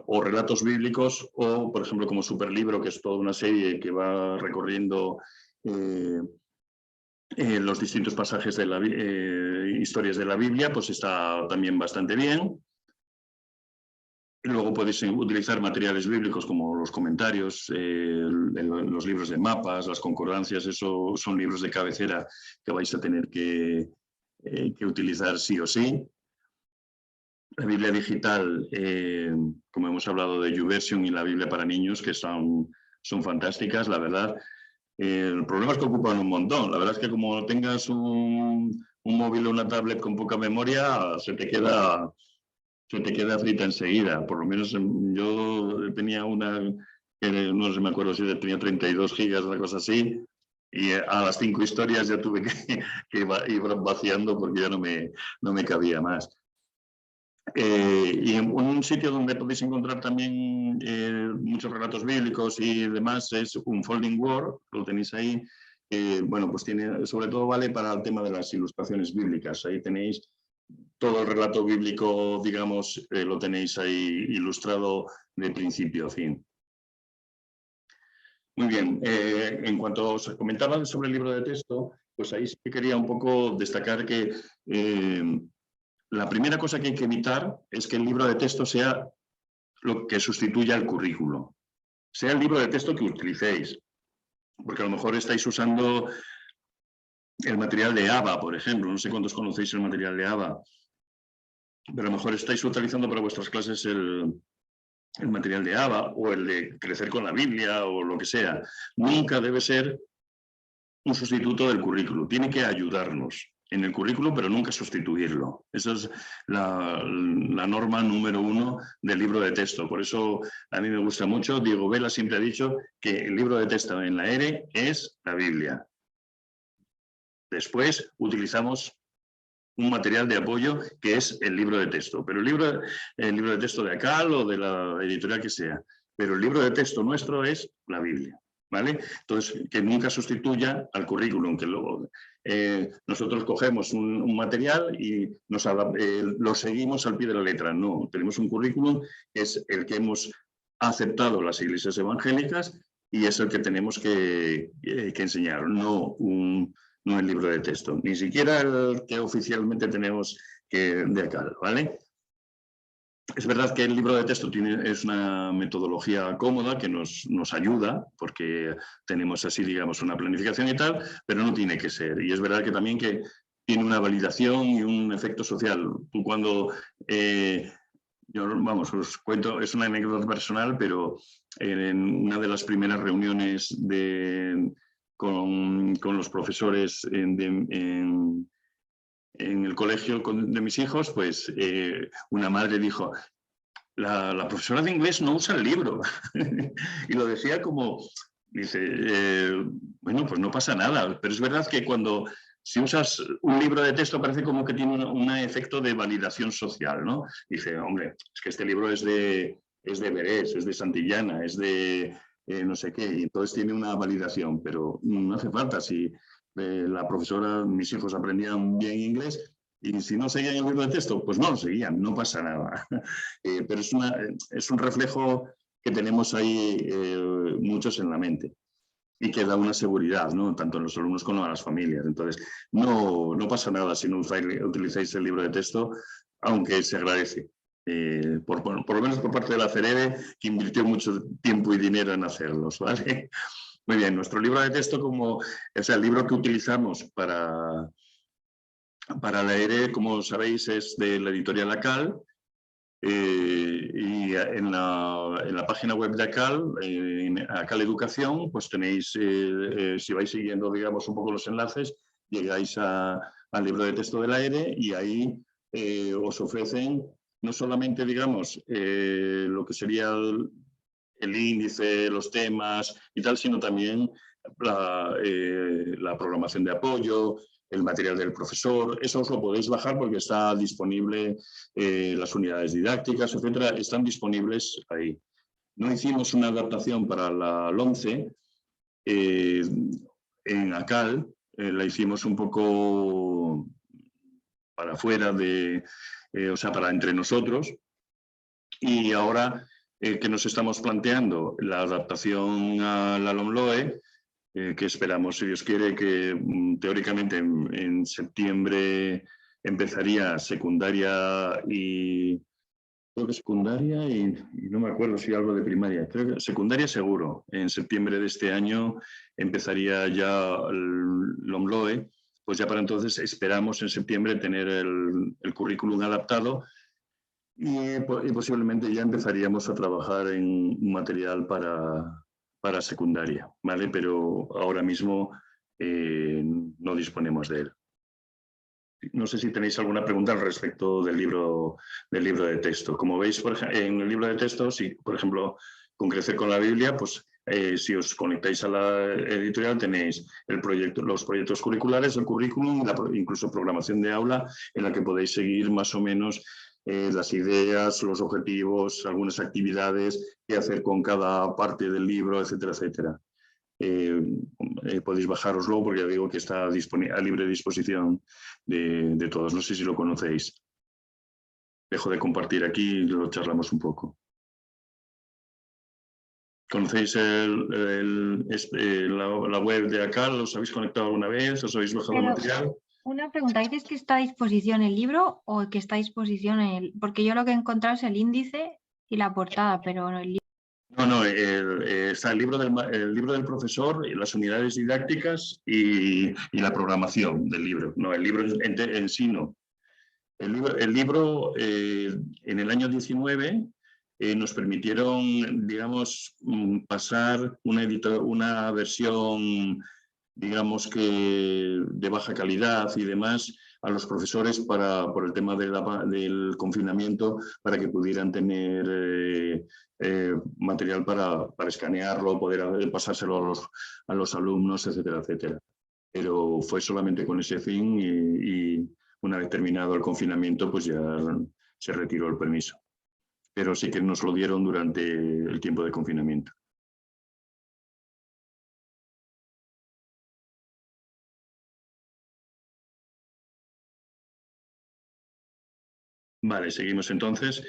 o relatos bíblicos o, por ejemplo, como Superlibro, que es toda una serie que va recorriendo los distintos pasajes de historias de la Biblia, pues está también bastante bien. Y luego podéis utilizar materiales bíblicos como los comentarios, los libros de mapas, las concordancias. Eso son libros de cabecera que vais a tener que utilizar sí o sí. La Biblia digital, como hemos hablado de YouVersion y la Biblia para niños, que son fantásticas, la verdad. El problema es que ocupan un montón. La verdad es que como tengas un móvil o una tablet con poca memoria, se te queda frita enseguida. Por lo menos yo tenía una, que no sé, me acuerdo si tenía 32 gigas, una cosa así, y a las 5 historias ya tuve que ir vaciando porque ya no me cabía más. Y en un sitio donde podéis encontrar también muchos relatos bíblicos y demás es un Folding Word, lo tenéis ahí. Bueno, pues sobre todo vale para el tema de las ilustraciones bíblicas. Ahí tenéis todo el relato bíblico, digamos, lo tenéis ahí ilustrado de principio a fin. Muy bien, en cuanto os comentaban sobre el libro de texto, pues ahí sí que quería un poco destacar que la primera cosa que hay que evitar es que el libro de texto sea lo que sustituya al currículo. Sea el libro de texto que utilicéis, porque a lo mejor estáis usando el material de ABA, por ejemplo. No sé cuántos conocéis el material de ABA, pero a lo mejor estáis utilizando para vuestras clases el material de ABA o el de Crecer con la Biblia o lo que sea. Nunca debe ser un sustituto del currículo. Tiene que ayudarnos en el currículo, pero nunca sustituirlo. Esa es la norma número 1 del libro de texto. Por eso a mí me gusta mucho. Diego Vela siempre ha dicho que el libro de texto en la ERE es la Biblia. Después utilizamos un material de apoyo que es el libro de texto, pero el libro de texto de ACAL o de la editorial que sea, pero el libro de texto nuestro es la Biblia, ¿vale? Entonces, que nunca sustituya al currículum, que luego nosotros cogemos un material y lo seguimos al pie de la letra. No, tenemos un currículum que es el que hemos aceptado las iglesias evangélicas y es el que tenemos que enseñar, no el libro de texto, ni siquiera el que oficialmente tenemos de ACAL, ¿vale? Es verdad que el libro de texto es una metodología cómoda que nos ayuda porque tenemos así, digamos, una planificación y tal, pero no tiene que ser. Y es verdad que también que tiene una validación y un efecto social. Tú cuando... vamos, os cuento, es una anécdota personal, pero en una de las primeras reuniones con los profesores en el colegio de mis hijos, pues una madre dijo, la profesora de inglés no usa el libro. Y lo decía como, dice, bueno, pues no pasa nada, pero es verdad que si usas un libro de texto parece como que tiene un efecto de validación social, ¿no? Dice, hombre, es que este libro es de Berés, es de Santillana, es de no sé qué, y entonces tiene una validación, pero no hace falta. Si la profesora, mis hijos aprendían bien inglés, y si no seguían el libro de texto, pues no lo seguían, no pasa nada. Pero es un reflejo que tenemos ahí muchos en la mente y que da una seguridad, ¿no? Tanto a los alumnos como a las familias. Entonces, no pasa nada si no utilizáis el libro de texto, aunque se agradece. Por lo menos por parte de la CEREDE, que invirtió mucho tiempo y dinero en hacerlos, ¿vale? Muy bien, nuestro libro de texto, el libro que utilizamos para leer, como sabéis, es de la editorial ACAL, y en la página web de ACAL, en ACAL Educación, pues tenéis, si vais siguiendo, digamos, un poco los enlaces, llegáis al libro de texto del aire y ahí os ofrecen no solamente, digamos, lo que sería el índice, los temas y tal, sino también la programación de apoyo, el material del profesor. Eso os lo podéis bajar porque está disponible, las unidades didácticas, etcétera, están disponibles ahí. No hicimos una adaptación para la LOMCE en ACAL, la hicimos un poco para afuera, o sea, para entre nosotros, y ahora que nos estamos planteando la adaptación a la LOMLOE, que esperamos, si Dios quiere, que teóricamente en septiembre empezaría secundaria y... Creo que secundaria y no me acuerdo si algo de primaria. Creo que secundaria seguro. En septiembre de este año empezaría ya el LOMLOE. Pues ya para entonces esperamos en septiembre tener el currículum adaptado y posiblemente ya empezaríamos a trabajar en un material para secundaria, ¿vale? Pero ahora mismo no disponemos de él. No sé si tenéis alguna pregunta al respecto del libro de texto. Como veis, en el libro de texto, si, por ejemplo, con Crecer con la Biblia, pues si os conectáis a la editorial tenéis los proyectos curriculares, el currículum, incluso programación de aula, en la que podéis seguir más o menos las ideas, los objetivos, algunas actividades, qué hacer con cada parte del libro, etcétera, etcétera. Podéis bajároslo porque ya digo que está a libre disposición de todos. No sé si lo conocéis. Dejo de compartir aquí y lo charlamos un poco. ¿Conocéis la web de ACAL? ¿Os habéis conectado alguna vez? ¿Os habéis bajado el material? Una pregunta, ¿dices que está a disposición el libro o que está a disposición porque yo lo que he encontrado es el índice y la portada, pero el libro... No, está el libro del profesor, las unidades didácticas y la programación del libro. No, el libro en sí no. El libro en el año 19 nos permitieron, digamos, pasar una versión, digamos que de baja calidad y demás, a los profesores por el tema del confinamiento, para que pudieran tener material para escanearlo, poder pasárselo a los alumnos, etcétera, etcétera. Pero fue solamente con ese fin y una vez terminado el confinamiento, pues ya se retiró el permiso. Pero sí que nos lo dieron durante el tiempo de confinamiento. Vale, seguimos entonces.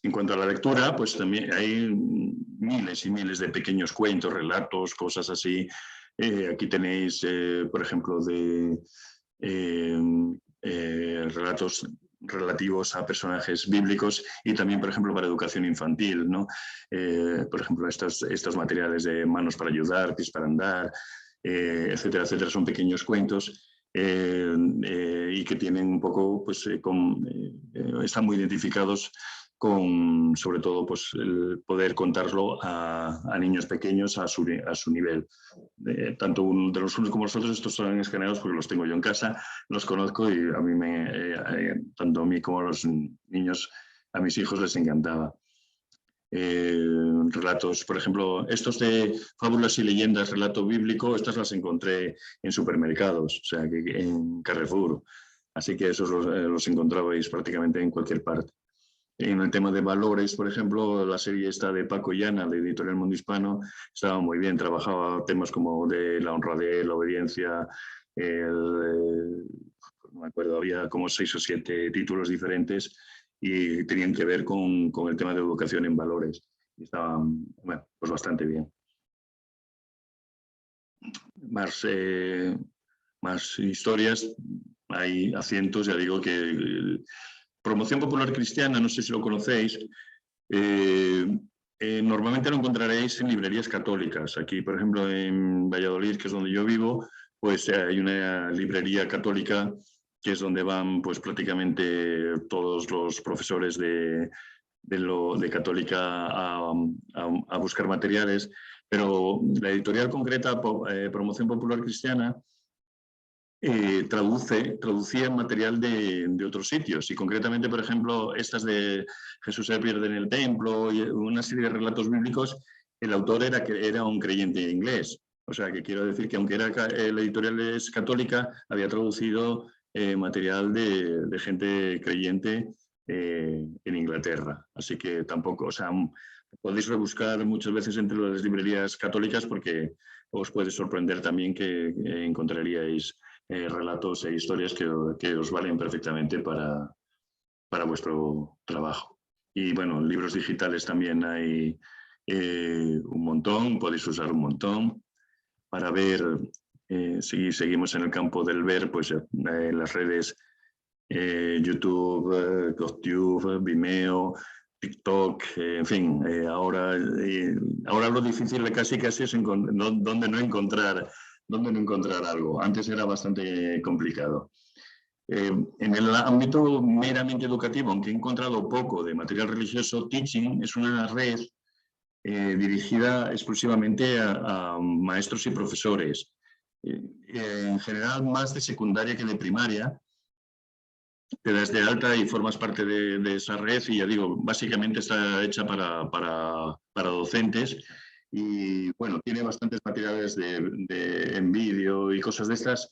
En cuanto a la lectura, pues también hay miles y miles de pequeños cuentos, relatos, cosas así. Aquí tenéis, por ejemplo, relatos relativos a personajes bíblicos y también, por ejemplo, para educación infantil, ¿no? Por ejemplo, estos materiales de manos para ayudar, pies para andar, etcétera, etcétera, son pequeños cuentos y que tienen un poco, pues, están muy identificados con, sobre todo, pues, el poder contarlo a niños pequeños a su nivel. Tanto de los unos como los otros, estos son escaneados porque los tengo yo en casa, los conozco y a mí tanto a mí como a los niños, a mis hijos les encantaba. Relatos, por ejemplo, estos de fábulas y leyendas, relato bíblico, estas las encontré en supermercados, o sea, en Carrefour, así que esos los encontrabais prácticamente en cualquier parte. En el tema de valores, por ejemplo, la serie esta de Paco y Ana, de Editorial Mundo Hispano, estaba muy bien, trabajaba temas como de la honradez, la obediencia, no me acuerdo, había como 6 o 7 títulos diferentes y tenían que ver con el tema de educación en valores. Y estaban, bueno, pues bastante bien. Más historias, hay a cientos, ya digo que... Promoción Popular Cristiana, no sé si lo conocéis, normalmente lo encontraréis en librerías católicas. Aquí, por ejemplo, en Valladolid, que es donde yo vivo, pues hay una librería católica que es donde van, pues, prácticamente todos los profesores de católica a buscar materiales, pero la editorial concreta, Promoción Popular Cristiana, traducía material de otros sitios y concretamente, por ejemplo, estas de Jesús se pierde en el templo y una serie de relatos bíblicos, el autor era un creyente inglés. O sea, que quiero decir que aunque la editorial es católica, había traducido material de gente creyente en Inglaterra. Así que tampoco, o sea, podéis rebuscar muchas veces entre las librerías católicas porque os puede sorprender también que encontraríais relatos e historias que os valen perfectamente para vuestro trabajo. Y bueno, libros digitales también hay un montón, podéis usar un montón para ver, si seguimos en el campo del ver, pues en las redes YouTube, GoTube, Vimeo, TikTok, en fin, ahora lo difícil casi es dónde no encontrar algo. Antes era bastante complicado. En el ámbito meramente educativo, aunque he encontrado poco de material religioso, Teaching es una red dirigida exclusivamente a maestros y profesores, en general más de secundaria que de primaria. Te das de alta y formas parte de esa red y ya digo, básicamente está hecha para docentes y bueno, tiene bastantes materiales en vídeo y cosas de estas.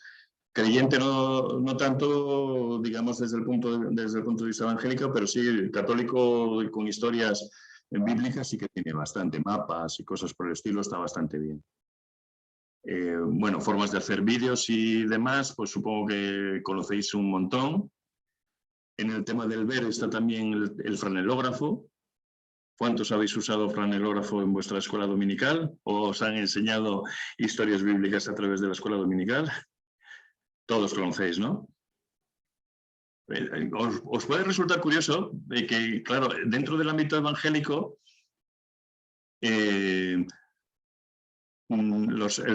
Creyente no tanto, digamos, desde el punto de vista evangélico, pero sí católico con historias bíblicas sí que tiene bastante, mapas y cosas por el estilo, está bastante bien. Bueno, formas de hacer vídeos y demás, pues supongo que conocéis un montón. En el tema del ver está también el franelógrafo. ¿Cuántos habéis usado franelógrafo en vuestra escuela dominical? ¿O os han enseñado historias bíblicas a través de la escuela dominical? Todos conocéis, ¿no? Os puede resultar curioso que, claro, dentro del ámbito evangélico, el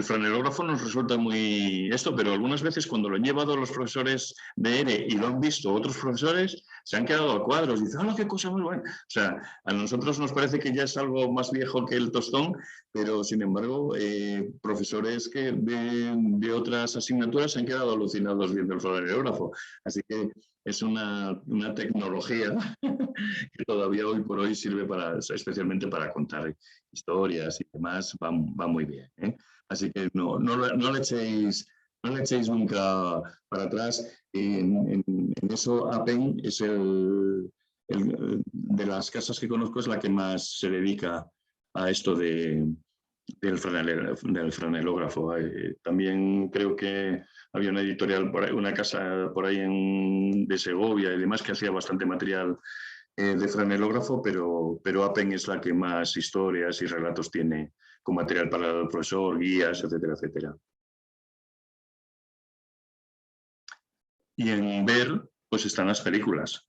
franelógrafo nos resulta muy pero algunas veces cuando lo han llevado los profesores de ERE y lo han visto otros profesores, se han quedado a cuadros y dicen, ¡ah, qué cosa muy buena! O sea, a nosotros nos parece que ya es algo más viejo que el tostón, pero sin embargo, profesores que de otras asignaturas se han quedado alucinados viendo el franelógrafo. Así que es una tecnología que todavía hoy por hoy sirve especialmente para contar historias y demás, va muy bien. Así que no le echéis nunca para atrás. En eso Apen es de las casas que conozco, es la que más se dedica a esto del franelógrafo. También creo que había una editorial, una casa por ahí de Segovia y demás, que hacía bastante material de franelógrafo, pero Apen es la que más historias y relatos tiene con material para el profesor, guías, etcétera, etcétera. Y en ver, pues están las películas.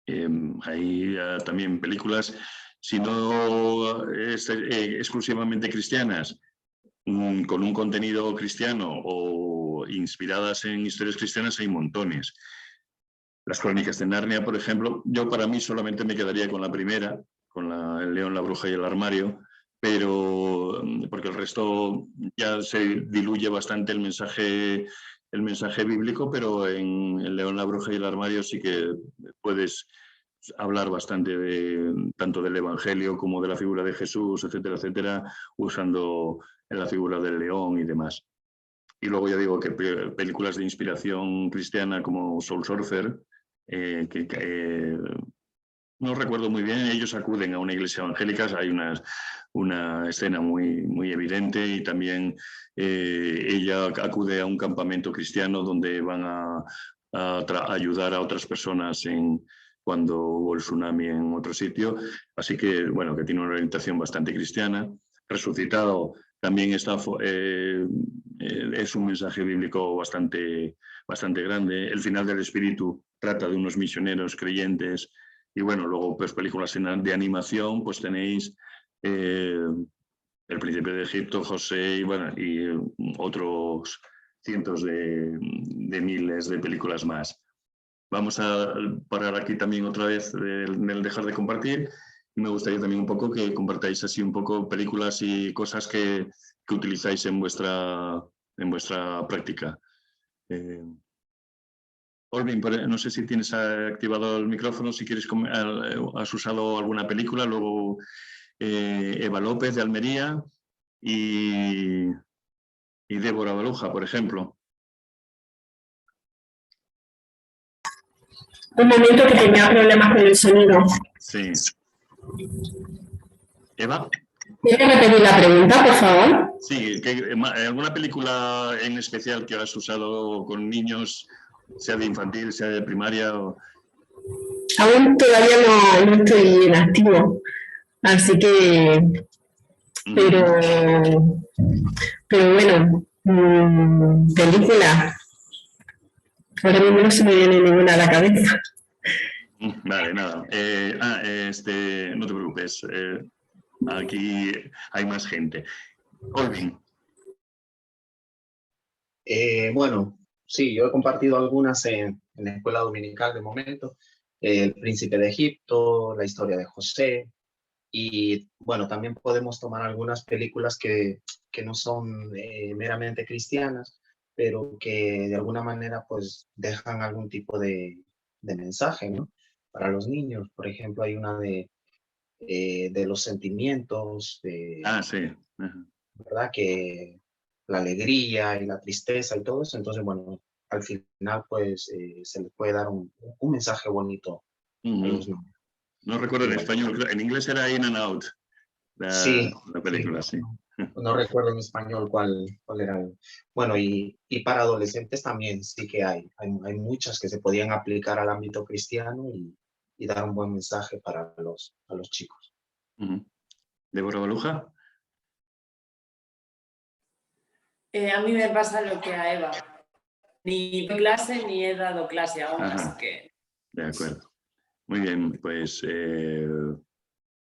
Hay también películas, si no exclusivamente cristianas, con un contenido cristiano o inspiradas en historias cristianas, hay montones. Las Crónicas de Narnia, por ejemplo, yo para mí solamente me quedaría con la primera, con El León, la Bruja y el Armario, pero porque el resto ya se diluye bastante el mensaje bíblico, pero en El León, la Bruja y el Armario sí que puedes hablar bastante tanto del Evangelio como de la figura de Jesús, etcétera, etcétera, usando la figura del león y demás. Y luego ya digo que películas de inspiración cristiana como Soul Surfer, no recuerdo muy bien, ellos acuden a una iglesia evangélica, hay una escena muy evidente, y también ella acude a un campamento cristiano donde van a ayudar a otras personas cuando hubo el tsunami en otro sitio, así que bueno, que tiene una orientación bastante cristiana. Resucitado también es un mensaje bíblico bastante grande. El final del espíritu trata de unos misioneros creyentes. Y bueno, luego pues películas de animación, pues tenéis El Príncipe de Egipto, José, y bueno, y otros cientos de miles de películas más. Vamos a parar aquí también otra vez en el dejar de compartir. Y me gustaría también un poco que compartáis así un poco películas y cosas que utilizáis en vuestra práctica. Olvin, no sé si tienes activado el micrófono, si quieres, has usado alguna película, luego Eva López de Almería y Débora Baluja, por ejemplo. Un momento, que tenía problemas con el sonido. Sí. Eva. ¿Puedes repetir la pregunta, por favor? Sí, ¿alguna película en especial que has usado con niños, sea de infantil, sea de primaria? Aún todavía no estoy en activo, así que... Pero bueno, película. Ahora mismo no se me viene ninguna a la cabeza. Vale, nada. No te preocupes. Aquí hay más gente. Olvin. Bueno, sí, yo he compartido algunas en la escuela dominical de momento. El Príncipe de Egipto, la historia de José. Y bueno, también podemos tomar algunas películas que no son meramente cristianas, pero que de alguna manera pues dejan algún tipo de mensaje, ¿no? Para los niños. Por ejemplo, hay una de los sentimientos, sí. ¿verdad? Que la alegría y la tristeza y todo eso. Entonces, bueno, al final pues se les puede dar un mensaje bonito a los niños. No recuerdo en español, en inglés era In and Out, la película, sí. No recuerdo en español cuál era. Bueno, y para adolescentes también sí que hay muchas que se podían aplicar al ámbito cristiano y dar un buen mensaje para los chicos. ¿Débora Baluja? A mí me pasa lo que a Eva. Ni doy clase ni he dado clase aún, así que... De acuerdo. Muy bien, pues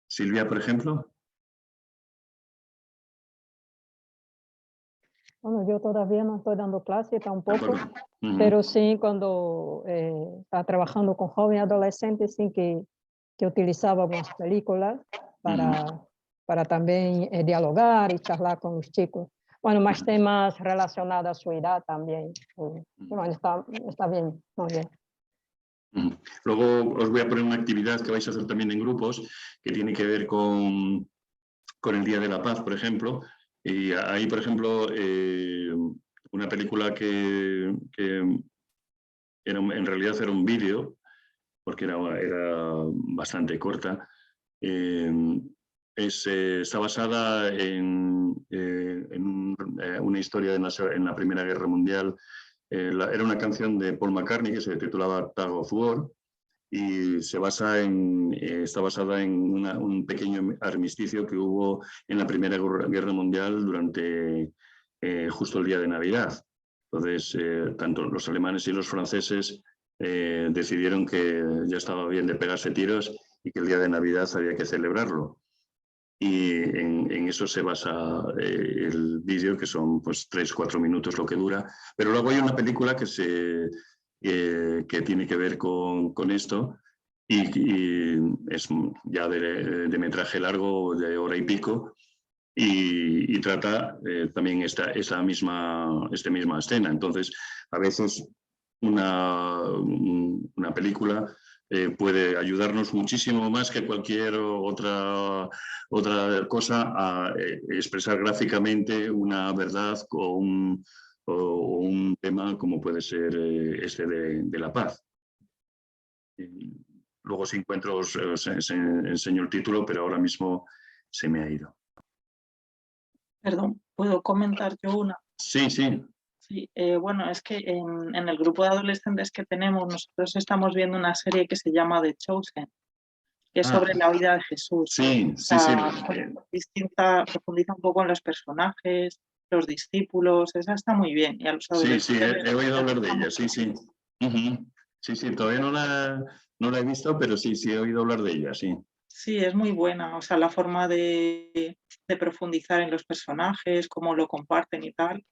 Silvia, por ejemplo. Bueno, yo todavía no estoy dando clase tampoco, pero sí cuando estaba trabajando con jóvenes adolescentes, sí que utilizaba algunas películas para también dialogar y charlar con los chicos. Bueno, más temas relacionados a su edad también. Bueno, está bien, muy bien. Luego os voy a poner una actividad que vais a hacer también en grupos, que tiene que ver con el Día de la Paz, por ejemplo, Y ahí, por ejemplo, una película que en realidad era un vídeo, porque era bastante corta, está basada en una historia en la Primera Guerra Mundial. Era una canción de Paul McCartney que se titulaba Tug of War y está basada en un pequeño armisticio que hubo en la Primera Guerra Mundial durante justo el día de Navidad. Entonces, tanto los alemanes y los franceses decidieron que ya estaba bien de pegarse tiros y que el día de Navidad había que celebrarlo. Y en eso se basa el vídeo, que son pues 3-4 minutos lo que dura. Pero luego hay una película que tiene que ver con esto y es ya de metraje largo, de hora y pico, y trata también esta misma escena. Entonces, a veces una película puede ayudarnos muchísimo más que cualquier otra cosa a expresar gráficamente una verdad o un tema como puede ser este de la paz. Luego si encuentro os enseño el título, pero ahora mismo se me ha ido. Perdón, ¿puedo comentar yo una? Sí, sí. Sí, bueno, es que en el grupo de adolescentes que tenemos, nosotros estamos viendo una serie que se llama The Chosen, que es sobre la vida de Jesús. Sí, sí, profundiza un poco en los personajes, los discípulos, esa está muy bien. Y a los adolescentes, sí, he oído hablar de ella, sí, sí. Sí, sí, todavía no la he visto, pero sí, he oído hablar de ella, sí. Sí, es muy buena, o sea, la forma de profundizar en los personajes, cómo lo comparten y tal,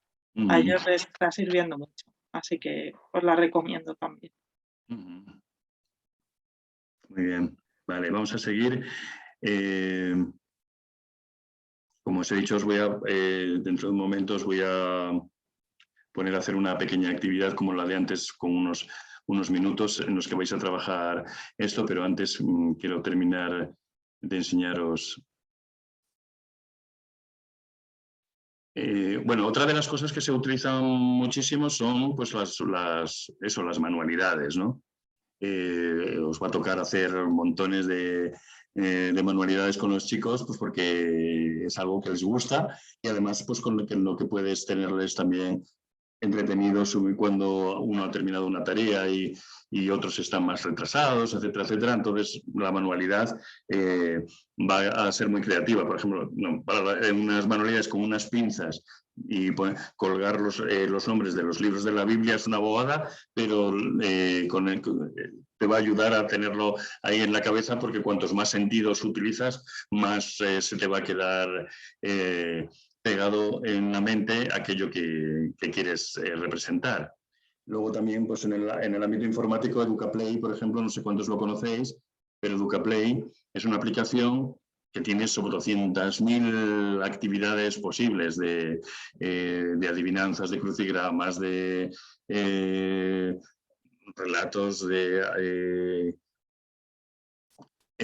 a ellos les está sirviendo mucho, así que os la recomiendo también. Muy bien, vale, vamos a seguir. Como os he dicho, dentro de un momento os voy a poner a hacer una pequeña actividad como la de antes, con unos minutos en los que vais a trabajar esto, pero antes quiero terminar de enseñaros. Bueno, otra de las cosas que se utilizan muchísimo son pues, las manualidades, ¿no? Os va a tocar hacer montones de manualidades con los chicos, pues porque es algo que les gusta y además pues con lo que puedes tenerles también entretenidos cuando uno ha terminado una tarea y otros están más retrasados, etcétera, etcétera. Entonces, la manualidad va a ser muy creativa. Por ejemplo, unas manualidades con unas pinzas y colgar los nombres de los libros de la Biblia es una bobada, pero te va a ayudar a tenerlo ahí en la cabeza porque cuantos más sentidos utilizas, más se te va a quedar pegado en la mente aquello que quieres representar. Luego también pues en el ámbito informático, EducaPlay, por ejemplo, no sé cuántos lo conocéis, pero EducaPlay es una aplicación que tiene sobre 200.000 actividades posibles de adivinanzas, de crucigramas, de relatos,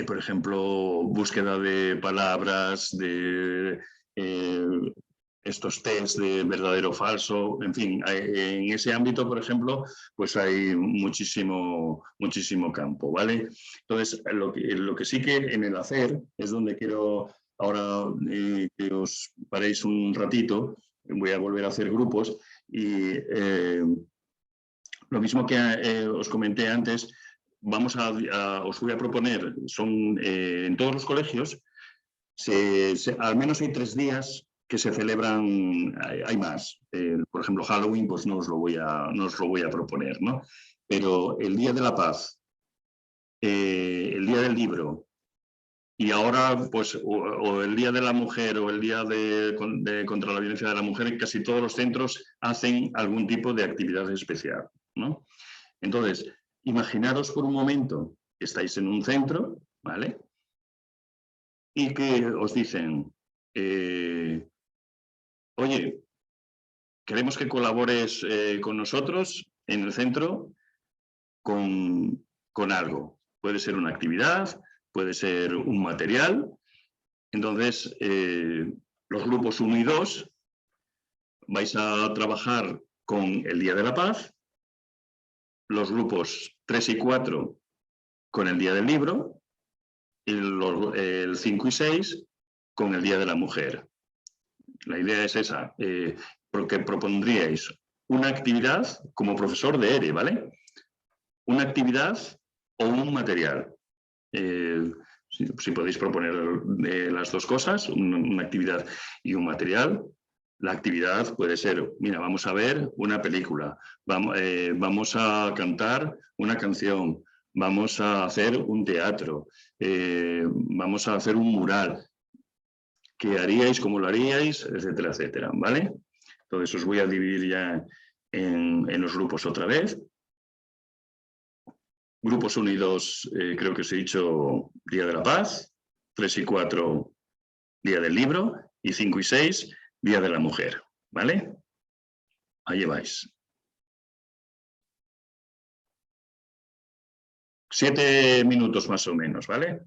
por ejemplo, búsqueda de palabras, de estos tests de verdadero o falso, en fin, en ese ámbito, por ejemplo, pues hay muchísimo campo, ¿vale? Entonces, lo que sí que en el hacer es donde quiero ahora que os paréis un ratito, voy a volver a hacer grupos y lo mismo que os comenté antes, os voy a proponer, en todos los colegios, al menos hay 3 días que se celebran, hay más. Por ejemplo, Halloween, pues no os lo voy a proponer, ¿no? Pero el Día de la Paz, el Día del Libro, y ahora, pues, o el Día de la Mujer o el Día contra la Violencia de la Mujer, casi todos los centros hacen algún tipo de actividad especial, ¿no? Entonces, imaginaros por un momento que estáis en un centro, ¿vale? Y que os dicen, oye, queremos que colabores con nosotros en el centro con algo. Puede ser una actividad, puede ser un material. Entonces, los grupos 1 y 2 vais a trabajar con el Día de la Paz, los grupos 3 y 4 con el Día del Libro, y el 5 y 6 con el Día de la Mujer. La idea es esa, porque propondríais una actividad como profesor de ERE, ¿vale? Una actividad o un material. Si podéis proponer las dos cosas, una actividad y un material. La actividad puede ser, mira, vamos a ver una película, vamos a cantar una canción, vamos a hacer un teatro, vamos a hacer un mural. ¿Qué haríais, cómo lo haríais, etcétera, etcétera? ¿Vale? Entonces os voy a dividir ya en los grupos otra vez. Grupos 1 y 2, creo que os he dicho Día de la Paz, 3 y 4, Día del Libro, y 5 y 6, Día de la Mujer. ¿Vale? Ahí vais. 7 minutos más o menos, ¿vale?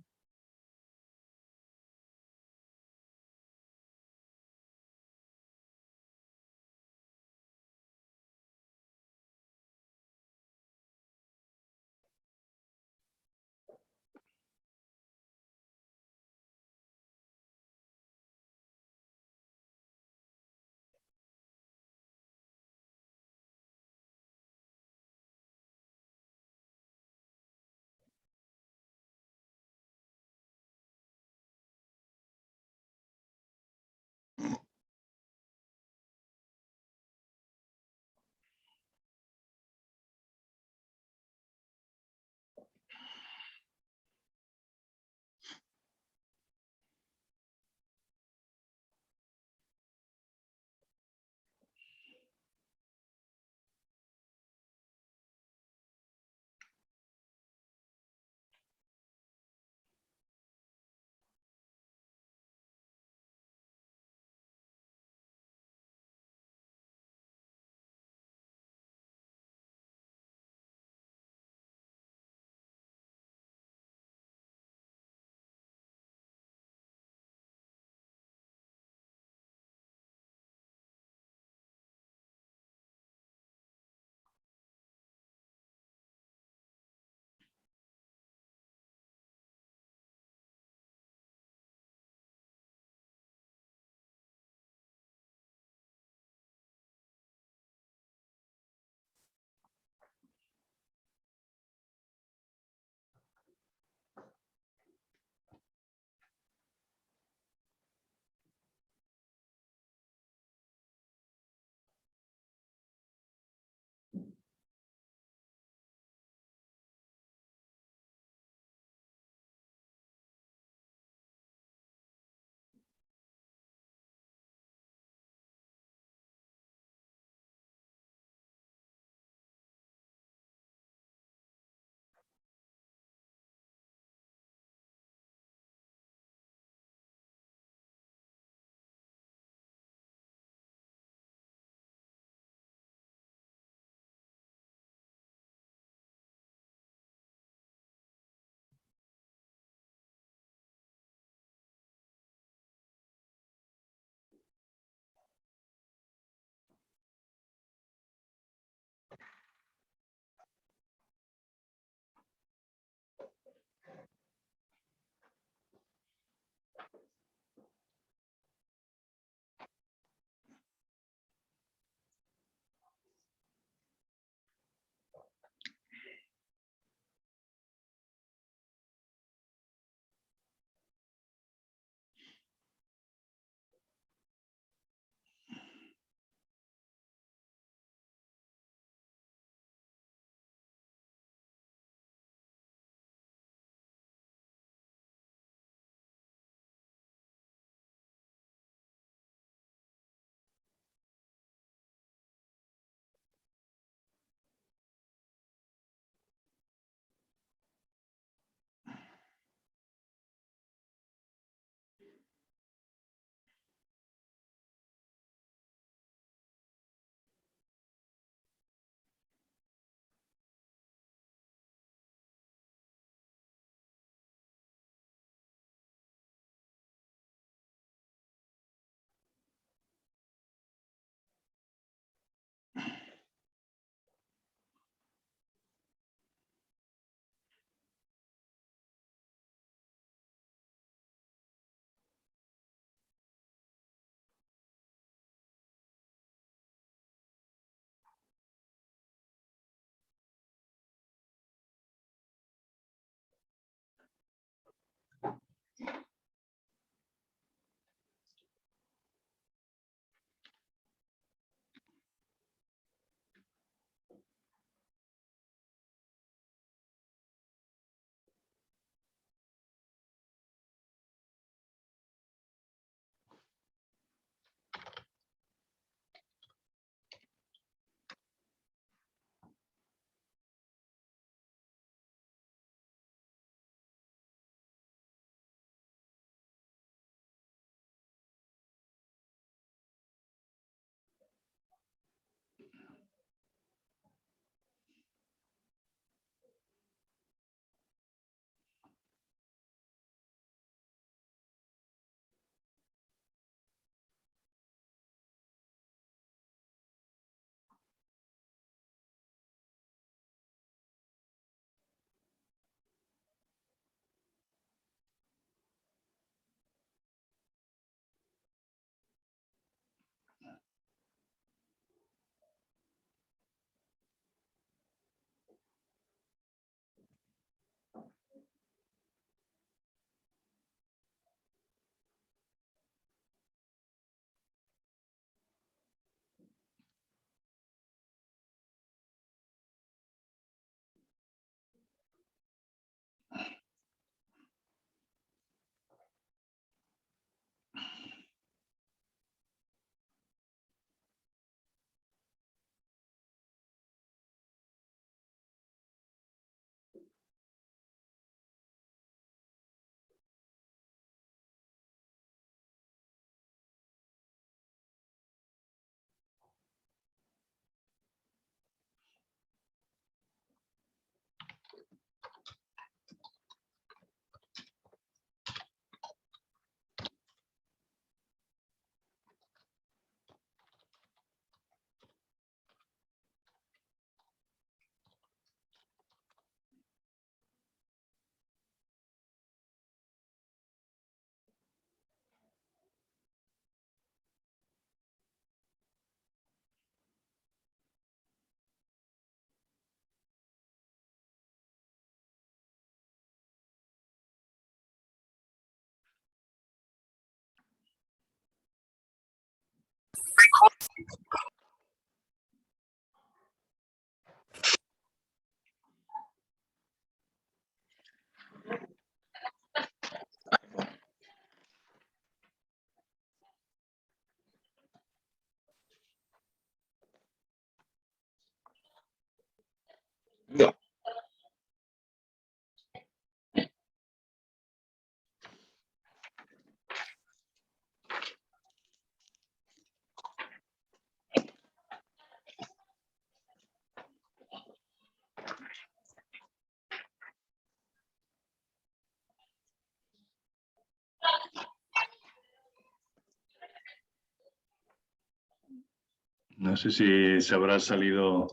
No sé si se habrá salido,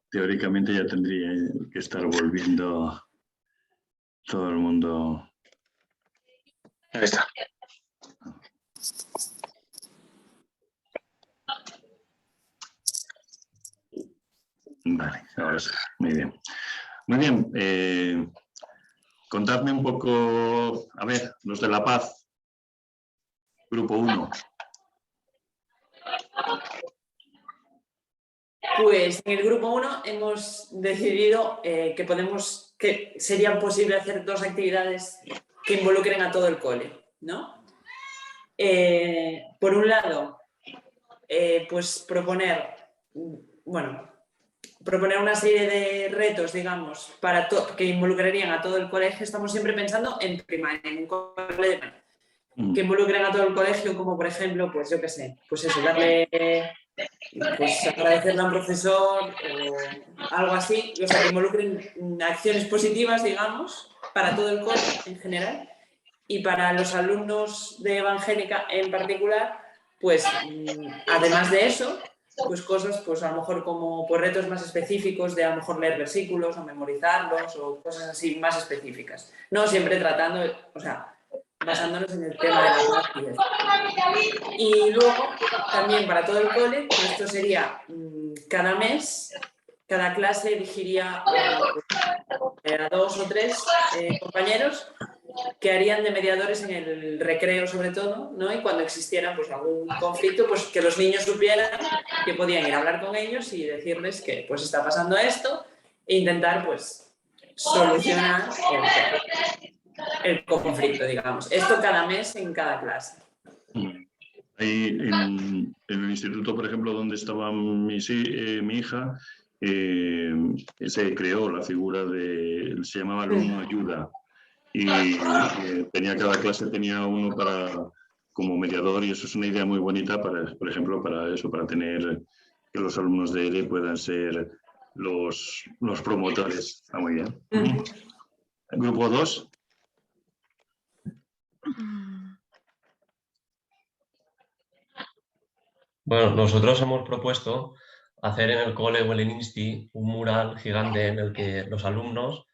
teóricamente ya tendría que estar volviendo todo el mundo. Ahí está. Vale, ahora sí, muy bien. Muy bien, contadme un poco, a ver, los de La Paz, grupo 1. Pues en el grupo 1 hemos decidido que sería posible hacer 2 actividades que involucren a todo el cole, ¿no? Por un lado, pues proponer una serie de retos, digamos, que involucrarían a todo el colegio. Estamos siempre pensando en primaria, en un cole de primaria, que involucren a todo el colegio, como por ejemplo, pues yo qué sé, pues eso, agradecerle a un profesor o algo así, o sea, que involucren acciones positivas, digamos, para todo el cole en general, y para los alumnos de Evangélica en particular, pues además de eso, pues cosas, pues a lo mejor como pues, retos más específicos de a lo mejor leer versículos o memorizarlos o cosas así más específicas. No siempre tratando, o sea, basándonos en el tema de la paz. Y luego, también para todo el cole, pues esto sería cada mes, cada clase elegiría a 2 o 3 compañeros que harían de mediadores en el recreo sobre todo, ¿no? Y cuando existiera pues, algún conflicto, pues que los niños supieran que podían ir a hablar con ellos y decirles que pues está pasando esto e intentar pues solucionar el conflicto, digamos. Esto cada mes en cada clase. Ahí en el instituto, por ejemplo, donde estaba mi hija, se creó la figura se llamaba alumno ayuda, y cada clase tenía uno como mediador, y eso es una idea muy bonita por ejemplo, para tener que los alumnos de ELE puedan ser los promotores. Está muy bien. Grupo 2. Bueno, nosotros hemos propuesto hacer en el cole o en el insti un mural gigante en el que los alumnos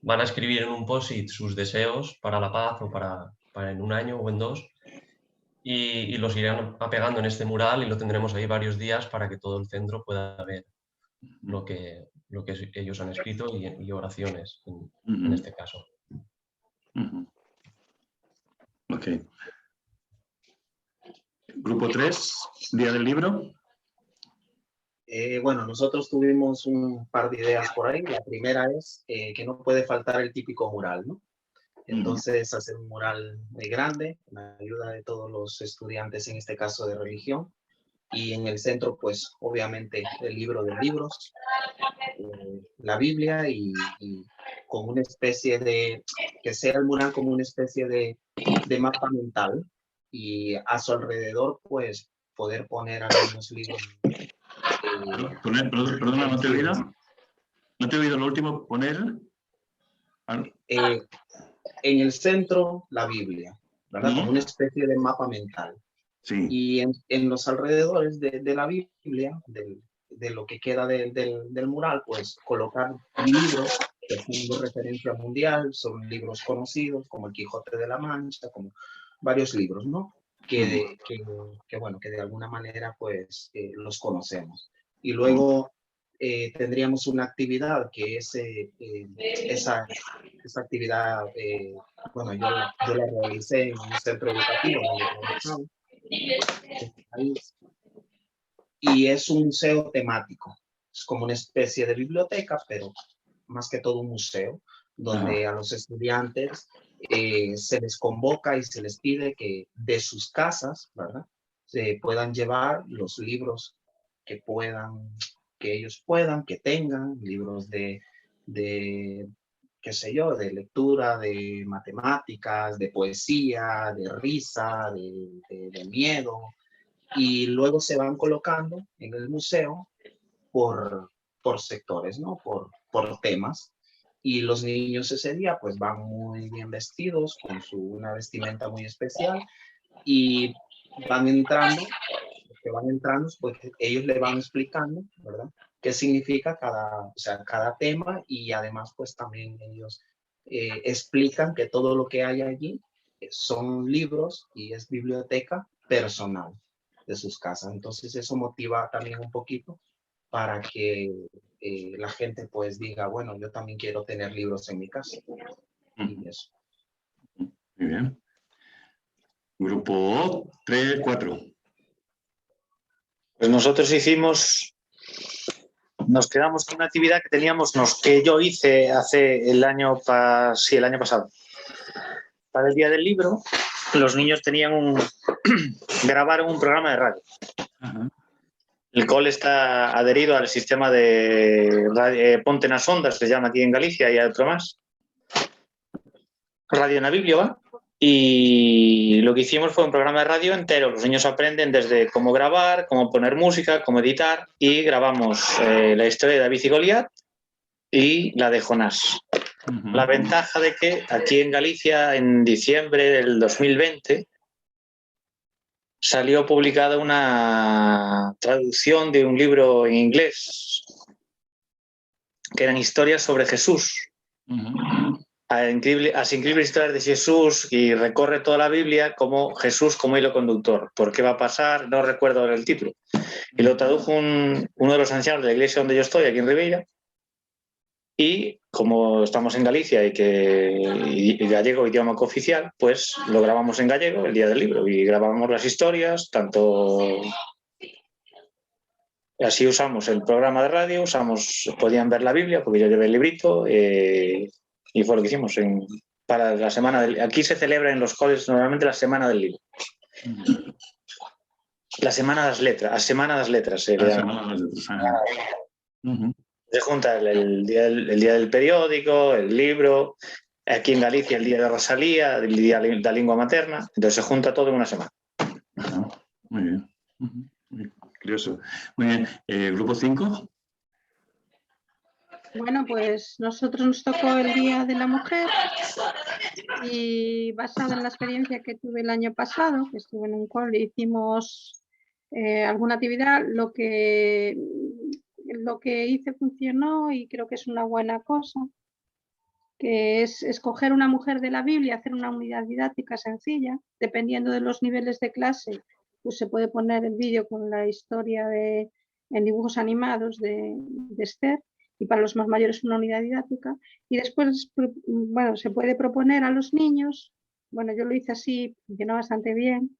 van a escribir en un post-it sus deseos para la paz o para en un año o en 2 y los irán apegando en este mural y lo tendremos ahí varios días para que todo el centro pueda ver lo que ellos han escrito y oraciones en este caso. Ok. Grupo 3, Día del Libro. Bueno, nosotros tuvimos un par de ideas por ahí. La primera es que no puede faltar el típico mural, ¿no? Entonces, hacer un mural muy grande, con la ayuda de todos los estudiantes, en este caso de religión. Y en el centro, pues, obviamente, el libro de libros, la Biblia y con una especie que sea el mural como una especie de mapa mental. Y a su alrededor, pues, poder poner algunos libros. Perdona, ¿no te he oído? ¿No te he oído lo último? ¿Poner? En el centro, la Biblia, ¿verdad? Como una especie de mapa mental. Sí. Y en los alrededores de la Biblia, de lo que queda del mural, pues colocar libros que son de referencia mundial, son libros conocidos, como El Quijote de la Mancha, como varios libros, ¿no? Que de alguna manera, pues, los conocemos. Y luego tendríamos una actividad que es esa actividad, bueno, yo la realicé en un centro educativo donde trabajaba. y es un museo temático. Es como una especie de biblioteca, pero más que todo un museo, donde a los estudiantes se les convoca y se les pide que de sus casas, ¿verdad?, se puedan llevar los libros que ellos puedan, que tengan, libros de qué sé yo, de lectura, de matemáticas, de poesía, de risa, de miedo, y luego se van colocando en el museo por sectores, ¿no? Por temas. Y los niños ese día pues van muy bien vestidos, con una vestimenta muy especial, y van entrando, pues ellos le van explicando, ¿verdad?, qué significa cada tema, y además pues también ellos explican que todo lo que hay allí son libros y es biblioteca personal de sus casas. Entonces eso motiva también un poquito para que la gente pues diga, bueno, yo también quiero tener libros en mi casa. Y eso. Muy bien. Grupo 3, 4. Pues nosotros nos quedamos con una actividad que que yo hice hace el año pasado. Para el Día del Libro, los niños grabaron un programa de radio. El cole está adherido al sistema de Ponte nas Ondas, se llama aquí en Galicia, y hay otro más. Radio na Biblio, y lo que hicimos fue un programa de radio entero. Los niños aprenden desde cómo grabar, cómo poner música, cómo editar, y grabamos la historia de David y Goliat y la de Jonás. La ventaja de que aquí en Galicia, en diciembre del 2020, salió publicada una traducción de un libro en inglés, que eran historias sobre Jesús. Las increíbles historias de Jesús, y recorre toda la Biblia como Jesús como hilo conductor. ¿Por qué va a pasar? No recuerdo el título. Y lo tradujo uno de los ancianos de la iglesia donde yo estoy, aquí en Ribeira. Y como estamos en Galicia y gallego idioma cooficial, pues lo grabamos en gallego el Día del Libro, y grabamos las historias, así usamos el programa de radio, podían ver la Biblia, porque yo llevé el librito, y fue lo que hicimos para la semana aquí se celebra en los coles normalmente la Semana del Libro. La Semana de las Letras, la Semana de las Letras. Se junta el día del periódico, el libro, aquí en Galicia el Día de Rosalía, el Día de la Lengua Materna, entonces se junta todo en una semana. Muy bien. Muy curioso. Muy bien. ¿Grupo 5? Bueno, pues nosotros nos tocó el Día de la Mujer, y basado en la experiencia que tuve el año pasado, que estuve en un cole, hicimos alguna actividad. Lo que hice funcionó, y creo que es una buena cosa, que es escoger una mujer de la Biblia, hacer una unidad didáctica sencilla, dependiendo de los niveles de clase, pues se puede poner el vídeo con la historia en dibujos animados de Esther, y para los más mayores una unidad didáctica, y después, bueno, se puede proponer a los niños, bueno, yo lo hice así, funcionó bastante bien,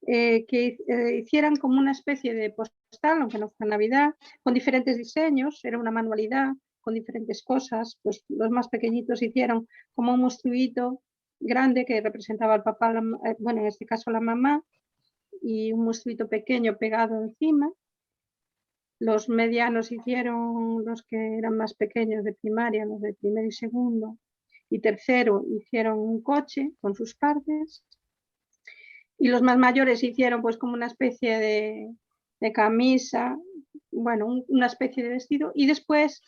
que hicieran como una especie de postal, aunque no fue Navidad, con diferentes diseños, era una manualidad con diferentes cosas. Pues los más pequeñitos hicieron como un monstruito grande que representaba al papá, bueno, en este caso la mamá, y un monstruito pequeño pegado encima. Los medianos hicieron, los que eran más pequeños de primaria, los de primero y segundo y tercero, hicieron un coche con sus partes, y los más mayores hicieron pues como una especie de camisa, bueno, una especie de vestido, y después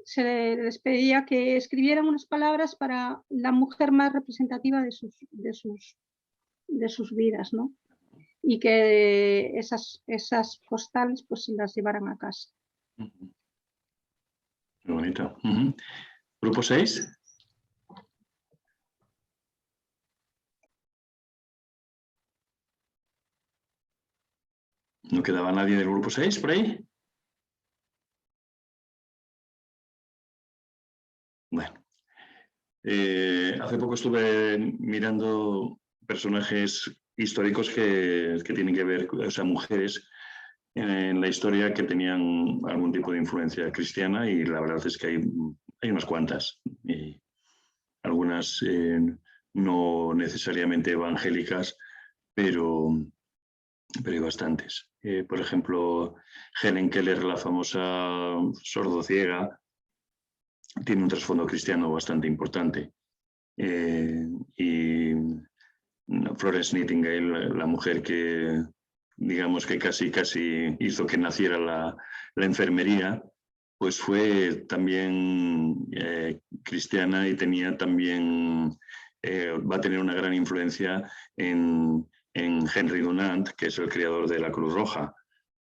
se les pedía que escribieran unas palabras para la mujer más representativa de sus vidas, ¿no? Y que esas postales pues se las llevaran a casa. Qué bonito. ¿Grupo 6? ¿No quedaba nadie del grupo 6 por ahí? Bueno. Hace poco estuve mirando personajes históricos que tienen que ver, o sea, mujeres en la historia que tenían algún tipo de influencia cristiana, y la verdad es que hay unas cuantas, y algunas no necesariamente evangélicas, pero hay bastantes. Por ejemplo, Helen Keller, la famosa sordociega, tiene un trasfondo cristiano bastante importante. Y Florence Nightingale, la mujer que, digamos, que casi hizo que naciera la enfermería, pues fue también cristiana, y tenía también, va a tener una gran influencia en Henry Dunant, que es el creador de la Cruz Roja.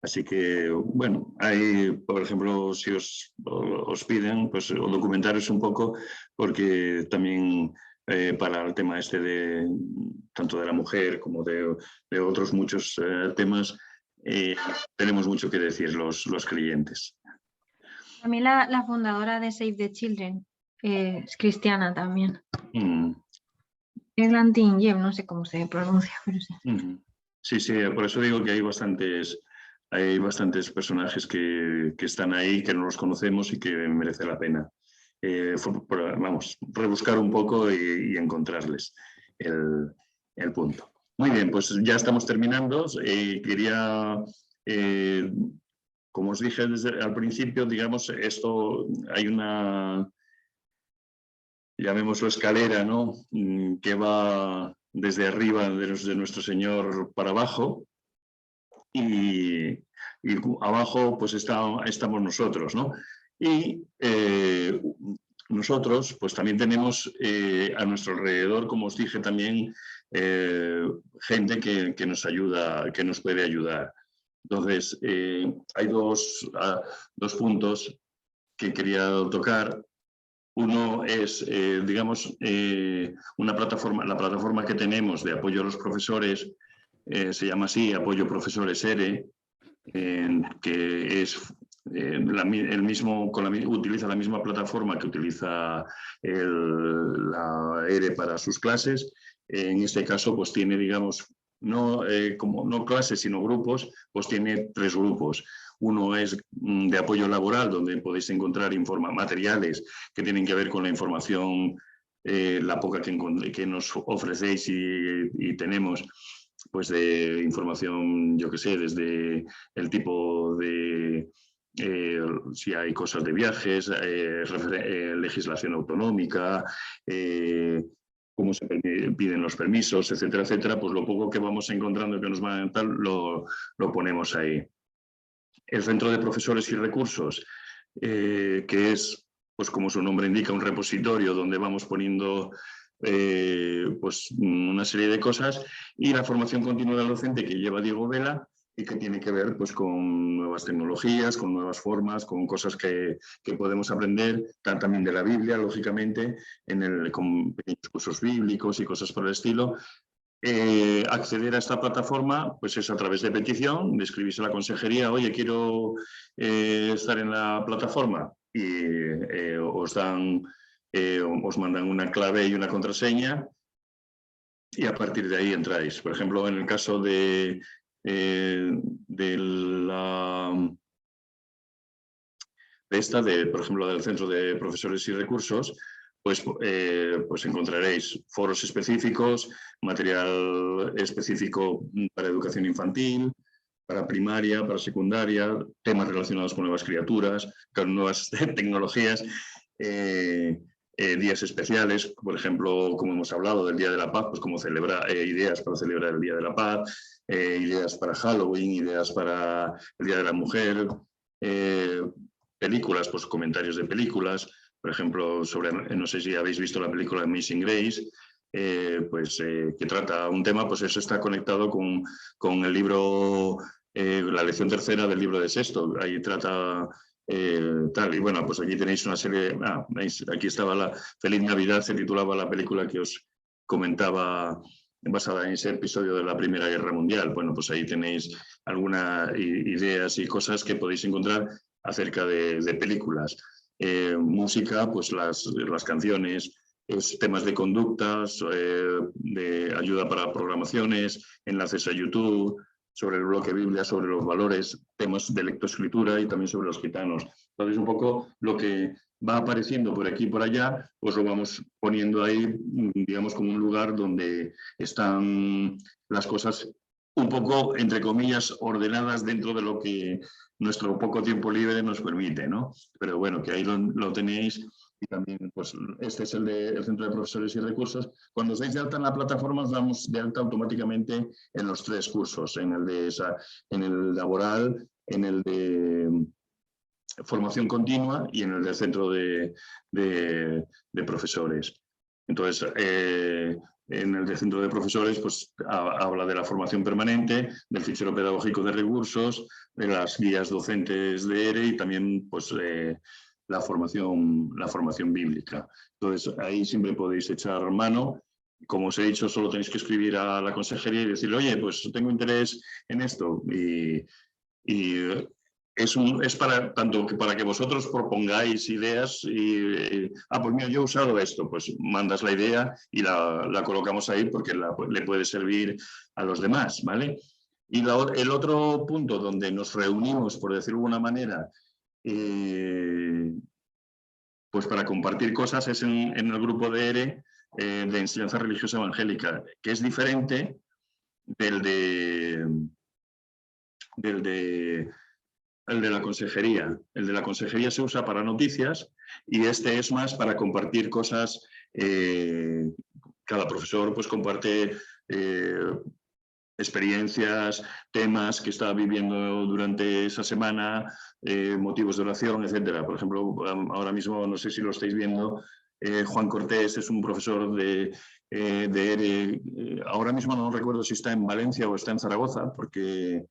Así que, bueno, hay, por ejemplo, si os piden, pues documentaros un poco, porque también para el tema este de tanto de la mujer como de otros muchos temas, tenemos mucho que decir los creyentes. A mí la fundadora de Save the Children es cristiana también. Eglantine Yem, no sé cómo se pronuncia, pero sí. Sí, por eso digo que hay bastantes personajes que están ahí, que no los conocemos y que merece la pena, vamos, rebuscar un poco y encontrarles el punto. Muy bien, pues ya estamos terminando. Quería, como os dije al principio, digamos, esto hay una, llamémoslo escalera, ¿no?, que va desde arriba de nuestro Señor para abajo, y abajo pues estamos nosotros, ¿no? Y nosotros pues también tenemos a nuestro alrededor, como os dije también, gente que nos ayuda, que nos puede ayudar. Entonces, hay dos puntos que quería tocar. Uno es, digamos, la plataforma que tenemos de apoyo a los profesores, se llama así, Apoyo Profesores ERE, que es utiliza la misma plataforma que utiliza la ERE para sus clases. En este caso, pues tiene, digamos, no clases, sino grupos, pues tiene 3 grupos. Uno es de apoyo laboral, donde podéis encontrar materiales que tienen que ver con la información, la poca que nos ofrecéis y tenemos, pues de información, yo que sé, desde el tipo de, si hay cosas de viajes, legislación autonómica, cómo se piden los permisos, etcétera, etcétera, pues lo poco que vamos encontrando que nos van a dar, lo ponemos ahí. El Centro de Profesores y Recursos, que es, pues como su nombre indica, un repositorio donde vamos poniendo pues una serie de cosas, y la formación continua del docente que lleva Diego Vela, y que tiene que ver pues con nuevas tecnologías, con nuevas formas, con cosas que podemos aprender, también de la Biblia, lógicamente, con pequeños cursos bíblicos y cosas por el estilo. Acceder a esta plataforma pues es a través de petición, de escribirse a la consejería: oye, quiero estar en la plataforma, y os mandan una clave y una contraseña, y a partir de ahí entráis. Por ejemplo, en el caso del Centro de Profesores y Recursos, pues encontraréis foros específicos, material específico para educación infantil, para primaria, para secundaria, temas relacionados con nuevas criaturas, con nuevas tecnologías, días especiales, por ejemplo, como hemos hablado del Día de la Paz, pues como ideas para celebrar el Día de la Paz, ideas para Halloween, ideas para el Día de la Mujer, películas, pues comentarios de películas. Por ejemplo, no sé si habéis visto la película Amazing Grace, que trata un tema, pues eso está conectado con el libro, la lección 3ª del libro de sexto. Ahí trata tal, y bueno, pues aquí tenéis una serie, aquí estaba la Feliz Navidad, se titulaba la película que os comentaba, basada en ese episodio de la Primera Guerra Mundial. Bueno, pues ahí tenéis algunas ideas y cosas que podéis encontrar acerca de películas. Música, pues las canciones, temas de conductas, de ayuda para programaciones, enlaces a YouTube, sobre el bloque Biblia, sobre los valores, temas de lectoescritura y también sobre los gitanos. Entonces, un poco lo que va apareciendo por aquí y por allá, pues lo vamos poniendo ahí, digamos, como un lugar donde están las cosas un poco, entre comillas, ordenadas dentro de lo que nuestro poco tiempo libre nos permite, ¿no? Pero bueno, que ahí lo tenéis. Y también, pues, este es el Centro de Profesores y Recursos. Cuando os dais de alta en la plataforma, os damos de alta automáticamente en los 3 cursos, en el laboral, en el de formación continua y en el del Centro de Profesores. Entonces, en el de Centro de Profesores, pues habla de la formación permanente, del fichero pedagógico de recursos, de las guías docentes de ERE y también, pues, la formación bíblica. Entonces, ahí siempre podéis echar mano. Como os he dicho, solo tenéis que escribir a la consejería y decirle, oye, pues tengo interés en esto. Y es tanto para que vosotros propongáis ideas y, pues mira, yo he usado esto, pues mandas la idea y la colocamos ahí porque le puede servir a los demás, ¿vale? Y el otro punto donde nos reunimos, por decirlo de alguna manera, pues para compartir cosas es en el grupo de ERE de enseñanza religiosa evangélica, que es diferente del de la consejería. El de la consejería se usa para noticias y este es más para compartir cosas. Cada profesor pues comparte experiencias, temas que está viviendo durante esa semana, motivos de oración, etcétera. Por ejemplo, ahora mismo, no sé si lo estáis viendo, Juan Cortés es un profesor de ERE. Ahora mismo no recuerdo si está en Valencia o está en Zaragoza, porque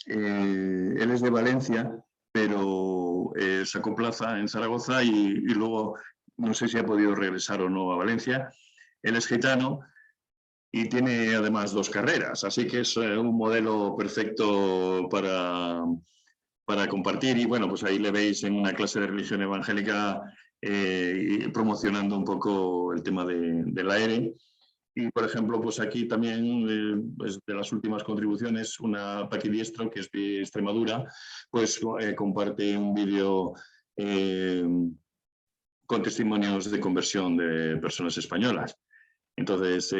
él es de Valencia, pero sacó plaza en Zaragoza y luego no sé si ha podido regresar o no a Valencia. Él es gitano y tiene además 2 carreras, así que es un modelo perfecto para compartir. Y bueno, pues ahí le veis en una clase de religión evangélica promocionando un poco el tema de la ERE. Y, por ejemplo, pues aquí también, pues de las últimas contribuciones, una Paqui Diestro, que es de Extremadura, pues comparte un vídeo con testimonios de conversión de personas españolas. Entonces,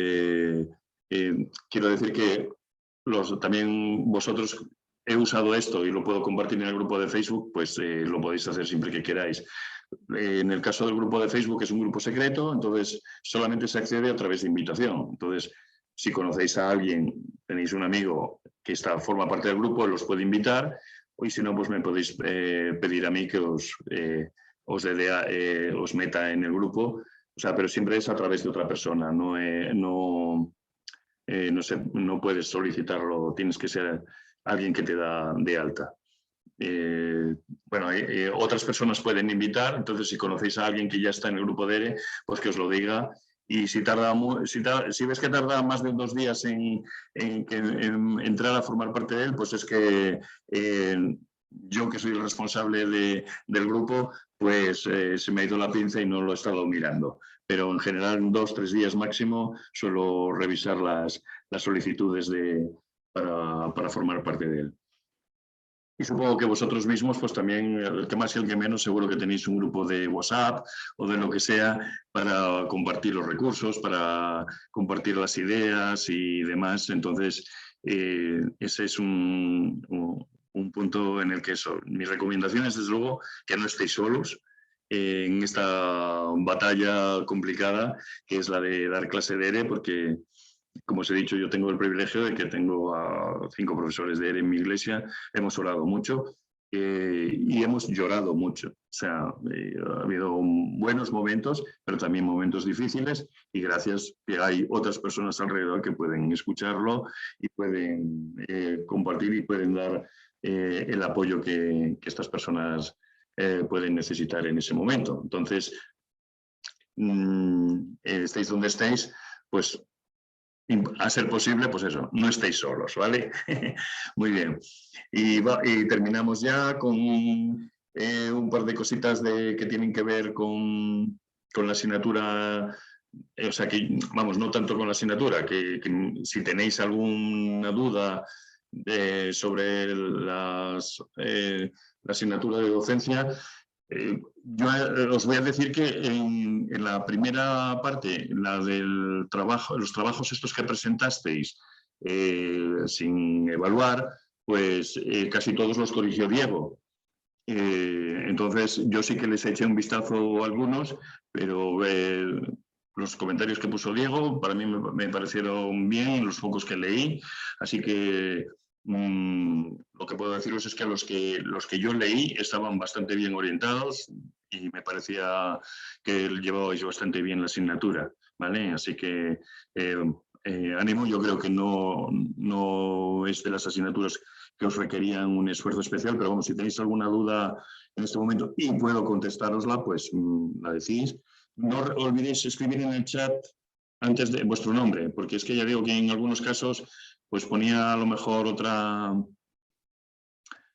quiero decir que también vosotros, he usado esto y lo puedo compartir en el grupo de Facebook, pues lo podéis hacer siempre que queráis. En el caso del grupo de Facebook es un grupo secreto, entonces solamente se accede a través de invitación. Entonces, si conocéis a alguien, tenéis un amigo que forma parte del grupo, los puede invitar, y si no, pues me podéis pedir a mí que os meta en el grupo. O sea, pero siempre es a través de otra persona, no puedes solicitarlo, tienes que ser alguien que te da de alta. Bueno, otras personas pueden invitar, entonces si conocéis a alguien que ya está en el grupo de ERE, pues que os lo diga. Y si ves que tarda más de 2 días en entrar a formar parte de él, pues es que yo, que soy el responsable del grupo, pues se me ha ido la pinza y no lo he estado mirando. Pero en general, en 2 o 3 días máximo, suelo revisar las solicitudes para formar parte de él. Y supongo que vosotros mismos, pues también, el que más y el que menos, seguro que tenéis un grupo de WhatsApp o de lo que sea para compartir los recursos, para compartir las ideas y demás. Entonces, ese es un punto en el que mi recomendación es, desde luego, que no estéis solos en esta batalla complicada que es la de dar clase de ERE, porque, como os he dicho, yo tengo el privilegio de que tengo a 5 profesores de ERE en mi iglesia. Hemos orado mucho y hemos llorado mucho. O sea, ha habido buenos momentos, pero también momentos difíciles, y gracias que hay otras personas alrededor que pueden escucharlo y pueden compartir y pueden dar el apoyo que estas personas pueden necesitar en ese momento. Entonces, estéis donde estéis, pues a ser posible, pues eso, no estéis solos, ¿vale? Muy bien. Y terminamos ya con un par de cositas que tienen que ver con la asignatura. O sea, que, vamos, no tanto con la asignatura, que si tenéis alguna duda sobre la asignatura de docencia, yo os voy a decir que en la primera parte, la del trabajo, los trabajos estos que presentasteis sin evaluar, pues casi todos los corrigió Diego. Entonces yo sí que les eché un vistazo a algunos, pero los comentarios que puso Diego para mí me parecieron bien, los pocos que leí, así que lo que puedo deciros es que los que yo leí estaban bastante bien orientados y me parecía que llevabais bastante bien la asignatura, ¿vale? Así que ánimo, yo creo que no es de las asignaturas que os requerían un esfuerzo especial, pero vamos, si tenéis alguna duda en este momento y puedo contestárosla, pues la decís. No olvidéis escribir en el chat antes de vuestro nombre, porque es que ya digo que en algunos casos pues ponía a lo mejor otra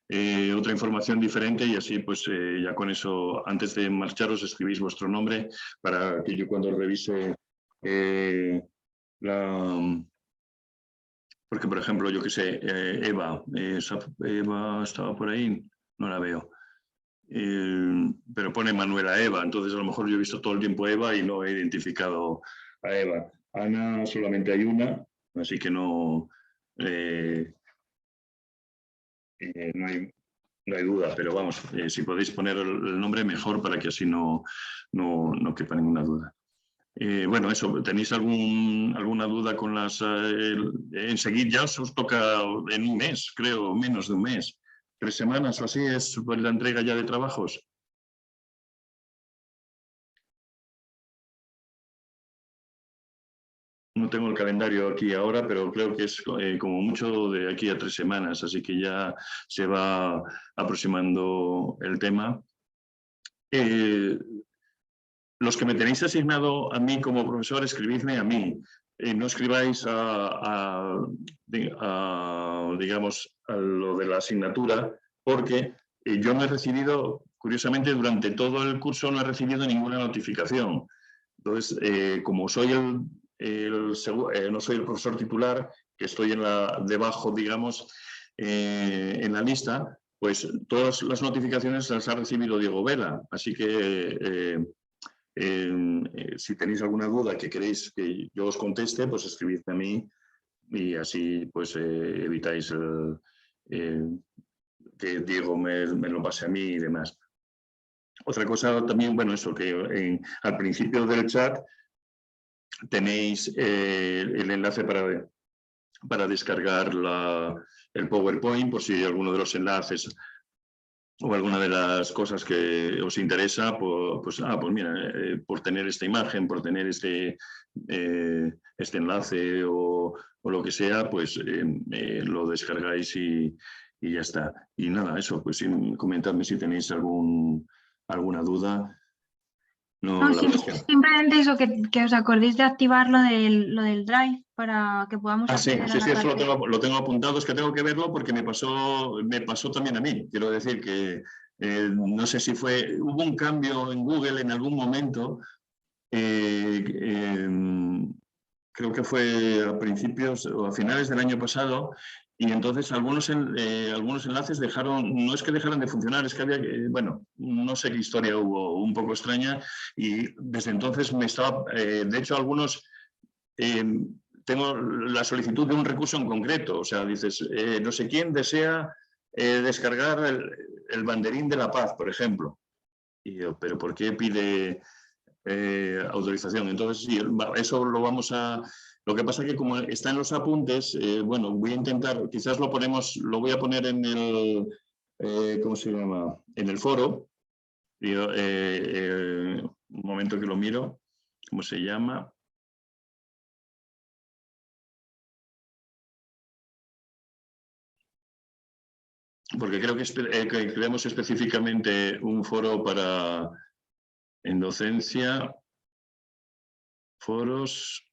información diferente y así pues ya con eso, antes de marcharos, escribís vuestro nombre para que yo cuando revise porque, por ejemplo, yo que sé, Eva estaba por ahí, no la veo. Pero pone Manuela Eva, entonces a lo mejor yo he visto todo el tiempo Eva y no he identificado a Eva. Ana solamente hay una, así que no hay duda, pero vamos, si podéis poner el nombre mejor para que así no quepa ninguna duda. Bueno, eso, ¿tenéis alguna duda con las... enseguida ya os toca en un mes, creo, menos de un mes, 3 semanas o así es la entrega ya de trabajos? No tengo el calendario aquí ahora, pero creo que es como mucho de aquí a 3 semanas, así que ya se va aproximando el tema. Los que me tenéis asignado a mí como profesor, escribidme a mí. No escribáis digamos, a lo de la asignatura, porque yo no he recibido, curiosamente, durante todo el curso no he recibido ninguna notificación. Entonces, como soy no soy el profesor titular, que estoy debajo, digamos, en la lista, pues todas las notificaciones las ha recibido Diego Vela. Así que si tenéis alguna duda que queréis que yo os conteste, pues escribidme a mí y así pues evitáis que Diego me lo pase a mí y demás. Otra cosa también, bueno, eso que al principio del chat tenéis el enlace para descargar el PowerPoint, por si alguno de los enlaces o alguna de las cosas que os interesa, pues mira, por tener esta imagen, por tener este enlace o lo que sea, pues lo descargáis y ya está. Y nada, eso, pues comentadme si tenéis alguna duda. Simplemente eso, que os acordéis de activar lo del Drive para que podamos acceder sí, eso lo tengo apuntado, es que tengo que verlo porque me pasó también a mí. Quiero decir que no sé si hubo un cambio en Google en algún momento, creo que fue a principios o a finales del año pasado, y entonces algunos enlaces no es que dejaran de funcionar, es que había, bueno, no sé qué historia hubo, un poco extraña, y desde entonces de hecho algunos, tengo la solicitud de un recurso en concreto, o sea, dices, no sé quién desea descargar el banderín de la paz, por ejemplo. Y yo, ¿pero por qué pide autorización? Entonces, sí, eso lo vamos a... Lo que pasa es que como está en los apuntes, bueno, voy a intentar, quizás lo voy a poner en el, ¿cómo se llama? En el foro. Un momento que lo miro, ¿cómo se llama? Porque creo que creamos específicamente un foro en docencia, foros,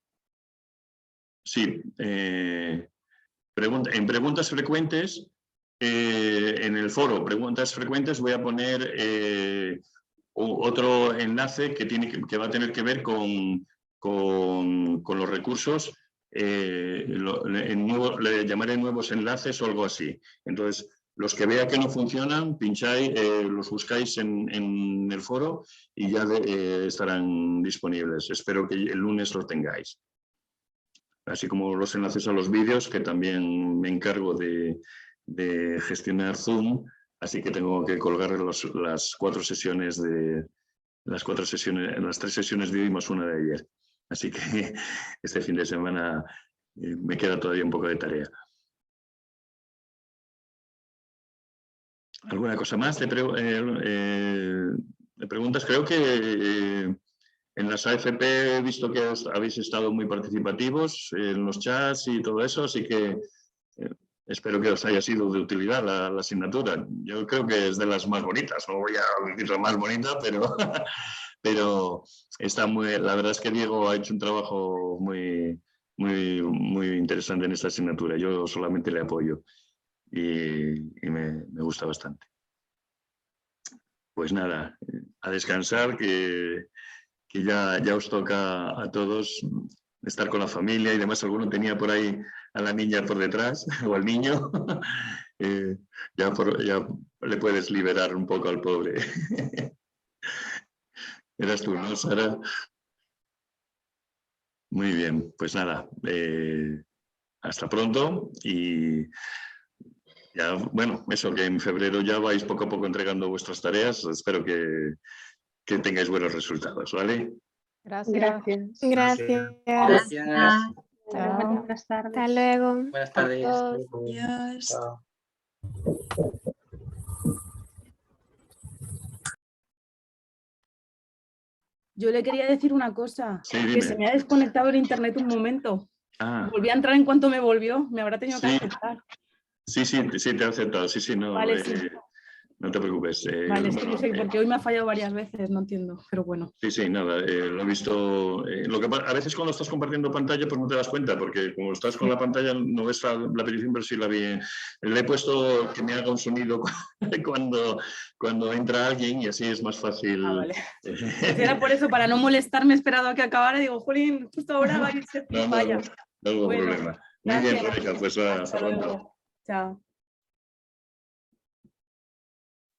sí, en preguntas frecuentes, en el foro preguntas frecuentes voy a poner otro enlace que va a tener que ver con los recursos le llamaré nuevos enlaces o algo así. Entonces, los que vea que no funcionan, pincháis, los buscáis en el foro y ya estarán disponibles. Espero que el lunes los tengáis. Así como los enlaces a los vídeos, que también me encargo de gestionar Zoom, así que tengo que colgar las 4 sesiones las 3 sesiones de hoy más una de ayer. Así que este fin de semana me queda todavía un poco de tarea. ¿Alguna cosa más de preguntas? Creo que en las AFP he visto que habéis estado muy participativos en los chats y todo eso, así que espero que os haya sido de utilidad la asignatura. Yo creo que es de las más bonitas, no voy a decir la más bonita, pero está la verdad es que Diego ha hecho un trabajo muy interesante en esta asignatura. Yo solamente le apoyo y me gusta bastante. Pues nada, a descansar, que ya os toca a todos estar con la familia y demás. Alguno tenía por ahí a la niña por detrás o al niño. Ya le puedes liberar un poco al pobre. Eras tú, ¿no, Sara? Muy bien, pues nada, hasta pronto y ya, bueno, eso, que en febrero ya vais poco a poco entregando vuestras tareas. Espero que tengáis buenos resultados, ¿vale? Gracias. Gracias. Gracias. Buenas tardes. Hasta luego. Buenas tardes. Adiós. Chao. Yo le quería decir una cosa, Sí, que dime. se me ha desconectado el internet un momento. Ah, Volví a entrar en cuanto me volvió, me habrá tenido que Sí. aceptar. sí, te he aceptado. Sí, no, Vale, sí. no te preocupes. Vale, es que bueno, no sé, porque hoy me ha fallado varias veces, no entiendo, pero bueno. Sí, nada, lo he visto. Lo que a veces cuando estás compartiendo pantalla, pues no te das cuenta, porque como estás con la pantalla no ves la petición, pero sí la vi. Le he puesto que me haga un sonido cuando entra alguien y así es más fácil. Ah, vale. Pues era por eso, para no molestarme, he esperado a que acabara y digo, jolín, justo ahora va a irse. No Vaya. hubo Bueno, problema. Muy bien, gracias. Rebeca, pues hasta Hasta pronto. luego. Chao.